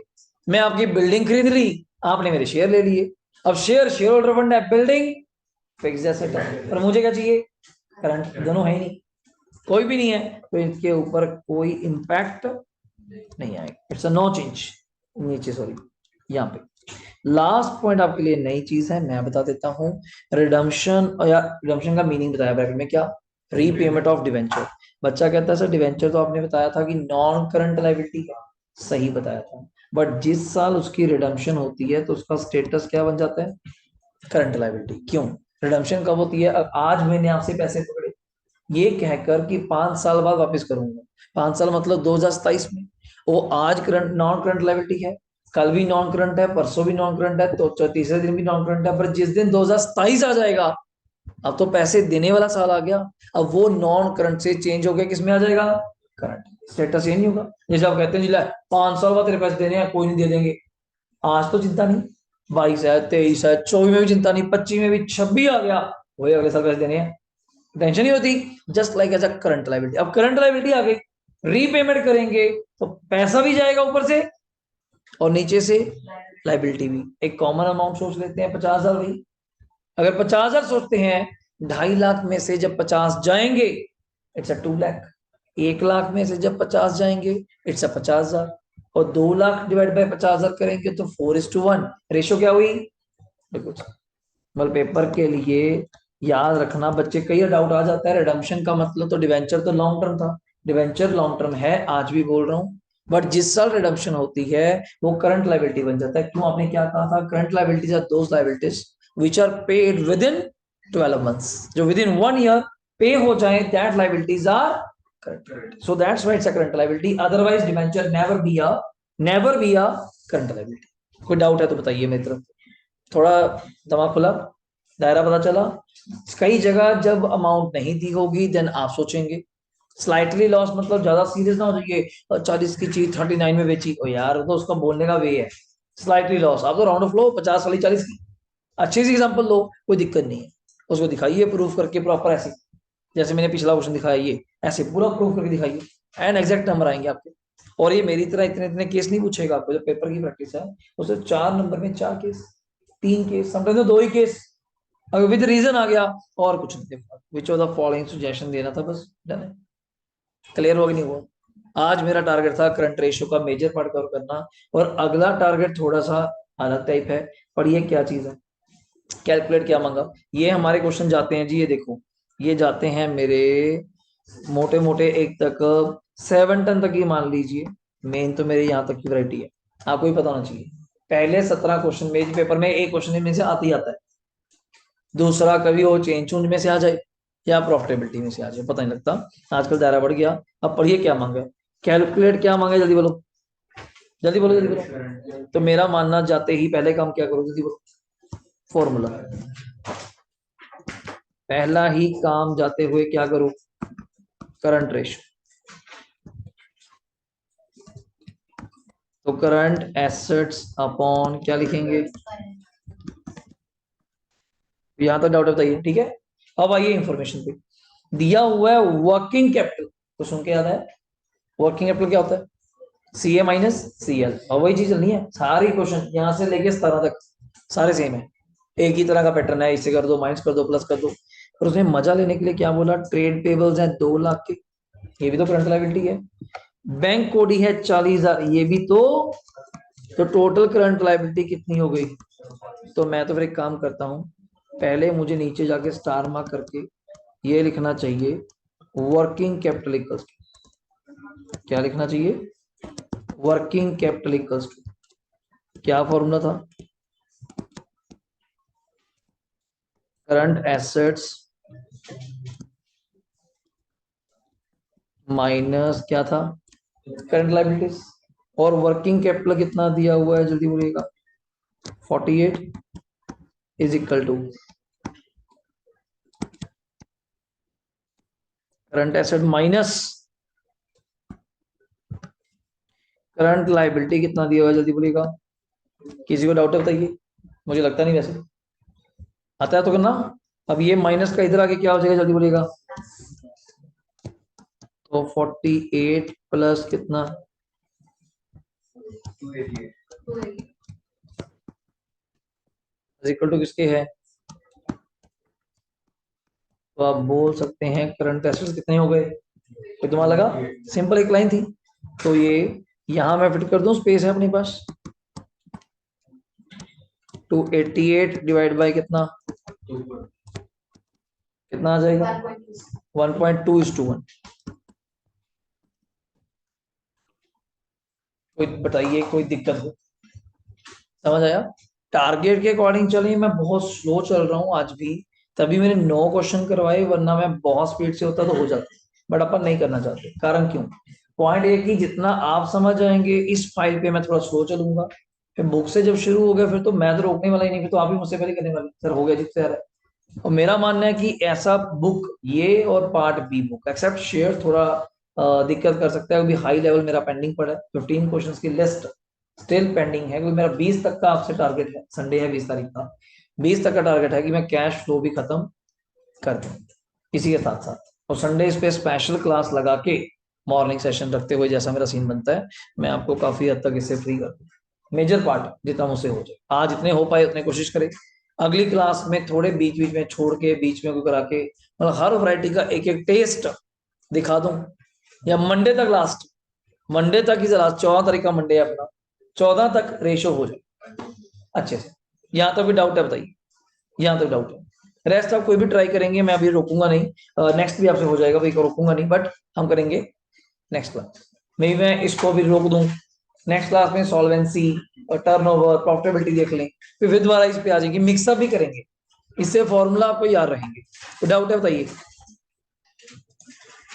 मैं आपकी बिल्डिंग खरीद ली, आपने मेरे शेयर ले लिए। अब शेयर शेयर होल्डर फंड है, बिल्डिंग फिक्स्ड एसेट है, पर मुझे क्या चाहिए? करंट। दोनों है ही नहीं, कोई भी नहीं है, तो इनके ऊपर कोई इंपैक्ट नहीं आएगा, इट्स अ नो चेंज। नीचे सॉरी, यहाँ पे लास्ट पॉइंट आपके लिए नई चीज है, मैं बता देता हूँ। रिडम्पशन, या रिडम्पशन का मीनिंग बताया ब्रैकेट में क्या? Repayment of debenture. बच्चा कहता है सर डिवेंचर तो आपने बताया था कि नॉन करंट लायबिलिटी है, सही बताया था, बट जिस साल उसकी रिडम्पशन होती है तो उसका स्टेटस क्या बन जाता है? Current liability. क्यों? रिडम्पशन कब होती है? अब आज मैंने आपसे पैसे पकड़े, ये कहकर कि 5 साल बाद वापस करूंगा, 5 साल मतलब 2027 में, वो आज करंट नॉन करंट लायबिलिटी है, कल भी नॉन करंट है, परसों भी नॉन करंट है, तो तीसरे दिन भी नॉन करंट है, पर जिस दिन 2027 आ जाएगा, अब तो पैसे देने वाला साल आ गया, अब वो नॉन करंट से चेंज हो गया, किस में आ जाएगा? करंट। स्टेटस ये नहीं होगा। जैसे आप कहते हैं जिला 5 साल बाद तेरे पैसे देने हैं, कोई नहीं दे देंगे, आज तो चिंता नहीं, 22 है, 23 है, 24 में भी चिंता नहीं, 25 में भी, 26 आ गया, वही अगले साल पैसे देने हैं, टेंशन नहीं होती। Just like as a current liability. अब करंट लायबिलिटी आ गई, रीपेमेंट करेंगे तो पैसा भी जाएगा ऊपर से, और नीचे से लायबिलिटी भी। एक कॉमन अमाउंट सोच लेते हैं, 50,000 भाई, अगर 50,000 सोचते हैं, 2.5 लाख में से जब 50 जाएंगे, इट्स अ 2 लाख, 1 लाख में से जब 50 जाएंगे इट्स 50,000, और 2 लाख डिवाइड बाय 50,000 करेंगे तो 4:1 रेशो क्या हुई। देखो मतलब पेपर के लिए याद रखना बच्चे, कई डाउट आ जाता है रिडम्पशन का मतलब, तो डिवेंचर तो लॉन्ग टर्म था, डिवेंचर लॉन्ग टर्म है, आज भी बोल रहा हूँ, बट जिस साल रिडम्पशन होती है वो करंट लाइबिलिटी बन जाता है। क्यों, आपने क्या कहा था, current liabilities are those liabilities which are paid within 12 months, जो विद इन 1 year पे हो जाए, that liabilities are current liability, so that's why it's a current liability, otherwise debenture never be a current liability. कोई doubt है तो बताइए मेरी तरफ, थोड़ा दिमाग खुला, दायरा पता चला। कई जगह जब अमाउंट नहीं दी होगी देन आप सोचेंगे। स्लाइटली लॉस मतलब ज्यादा सीरियस ना हो जाइए, और 40 की चीज 39 में बेची, ओ यार तो उसका बोलने का वे है। स्लाइटली लॉस, आप तो राउंड ऑफ लो 50 वाली 40 की, अच्छी सी एग्जांपल लो, कोई दिक्कत नहीं है, उसको दिखाइए प्रूफ करके प्रॉपर ऐसे, जैसे मैंने पिछला क्वेश्चन दिखाया, ये ऐसे पूरा प्रूफ करके दिखाइए, एंड एग्जैक्ट नंबर आएंगे आपके। और ये मेरी तरह इतने इतने केस नहीं पूछेगा आपको, जब पेपर की प्रैक्टिस है उसे 4 नंबर में 4 केस, 3 केस, समटाइम्स तो 2 ही केस, अगर विद रीजन आ गया और कुछ नहीं, which of the following suggestion देना था, बस डन है। क्लियर हो गया नहीं हुआ। आज मेरा टारगेट था करंट रेशियो का मेजर पार्ट कवर करना, और अगला टारगेट थोड़ा सा अलग टाइप है, पर ये क्या चीज है, कैलकुलेट क्या मांगा। ये हमारे क्वेश्चन जाते हैं जी, ये देखो, ये जाते हैं मेरे मोटे मोटे एक तक 7 टन तक ही मान लीजिए, मेन तो मेरे यहाँ तक की वैरायटी है, आपको भी पता होना चाहिए। पहले 17 क्वेश्चन मेज पेपर में एक क्वेश्चन में से आती आता है, दूसरा कभी वो चेंज चूंज में से आ जाए या प्रॉफिटेबिलिटी में से आ जाए, पता नहीं लगता। आजकल दायरा बढ़ गया। अब पढ़िए क्या मांगा, कैलकुलेट क्या मांगा, जल्दी बोलो, जल्दी बोलो, जल्दी बोलो। तो मेरा मानना, जाते ही पहले काम क्या करो, जल्दी बोलो, फॉर्मूला। पहला ही काम जाते हुए क्या करो, करंट रेशियो। तो करंट एसेट्स अपॉन क्या लिखेंगे, यहां तक डाउट बताइए, ठीक है। अब आइए इंफॉर्मेशन पे, दिया हुआ है वर्किंग कैपिटल, तो सुन के याद है वर्किंग कैपिटल क्या होता है, सी ए माइनस सी एल, और वही चीज चलनी है सारी क्वेश्चन यहां से लेके 17 तक, सारे सेम है, एक ही तरह का पैटर्न है, इससे कर दो, माइनस कर दो, प्लस कर दो। और उसने मजा लेने के लिए क्या बोला, ट्रेड पेबल्स हैं 2 लाख के, ये भी तो करंट लायबिलिटी है। बैंक कोडी है 40,000, ये भी तो टोटल करंट लायबिलिटी कितनी हो गई। तो मैं तो फिर एक काम करता हूँ, पहले मुझे नीचे जाके स्टार मार्क करके ये लिखना चाहिए, वर्किंग कैपिटल इक्वल्स, क्या लिखना चाहिए, वर्किंग कैपिटल इक्वल्स, क्या फॉर्मूला था, करंट एसेट्स माइनस क्या था, करंट लायबिलिटीज, और वर्किंग कैपिटल कितना दिया हुआ है, जल्दी बोलिएगा, 48 is equal to current asset minus current liability कितना दिया हुआ है, जल्दी बोलिएगा। किसी को डाउट है बताइए, मुझे लगता नहीं वैसे, आता है तो करना। अब ये माइनस का इधर आके क्या हो जाएगा, जल्दी बोलिएगा। तो 48 प्लस कितना, 288 इक्वल टू किसके है, तो आप बोल सकते हैं करंट एसेट्स कितने हो गए, कोई दिमाग लगा, सिंपल एक लाइन थी। तो ये यहां मैं फिट कर दूं, स्पेस है अपने पास, 288 डिवाइड बाय कितना, कितना आ जाएगा, 1.2:1। कोई बताइए, कोई दिक्कत हो, समझ आया। टारगेट के अकॉर्डिंग चलिए, मैं बहुत स्लो चल रहा हूँ आज भी, तभी मैंने 9 क्वेश्चन करवाए, वरना मैं बहुत स्पीड से होता तो हो जाता, बट अपन नहीं करना चाहते। कारण क्यों, पॉइंट एक ही, जितना आप समझ आएंगे इस फाइल पे मैं थोड़ा स्लो चलूंगा, फिर बुक से जब शुरू हो गया फिर तो मैं तो रोकने वाला ही नहीं, फिर तो आप ही मुझसे पहले करने वाले, सर हो गया जिससे यार। और मेरा मानना है कि ऐसा बुक ये और part B book except share थोड़ा दिक्कत कर सकता है, क्योंकि हाई लेवल मेरा पेंडिंग पड़ा है, 15 क्वेश्चंस की लिस्ट स्टिल पेंडिंग है, क्योंकि मेरा 20 तक का आपसे टारगेट है, संडे है 20 तारीख का, 20 तक का टारगेट है कि मैं कैश फ्लो भी खत्म कर दूं इसी के साथ साथ। और संडे इस पे स्पेशल क्लास लगा के मॉर्निंग सेशन रखते हुए, जैसा मेरा सीन बनता है, मैं आपको काफी हद तक इससे फ्री कर दूं, मेजर पार्ट जितना मुझसे हो जाए, आज इतने हो पाए उतने कोशिश करें। अगली क्लास में थोड़े बीच बीच में छोड़ के, बीच में कोई करा के, मतलब हर वैरायटी का एक एक टेस्ट दिखा दूं, या मंडे तक लास्ट, मंडे तक ही लास्ट, 14 तारीख का मंडे है अपना, 14 तक रेशो हो जाए अच्छे से। यहाँ तक भी डाउट है बताइए, यहाँ तक डाउट है, रेस्ट आप कोई भी ट्राई करेंगे, मैं अभी रोकूंगा नहीं, नेक्स्ट भी आपसे हो जाएगा भाई, रोकूंगा नहीं, बट हम करेंगे नेक्स्ट क्लास में, मैं इसको भी रोक दूं, नेक्स्ट क्लास में सॉल्वेंसी और टर्नओवर प्रॉफिटेबिलिटी देख लें, फिर विद वाला इस पे आ जाएंगे, मिक्सअप भी करेंगे, इससे फॉर्मूला आपको याद रहेंगे। तो डाउट है बताइए।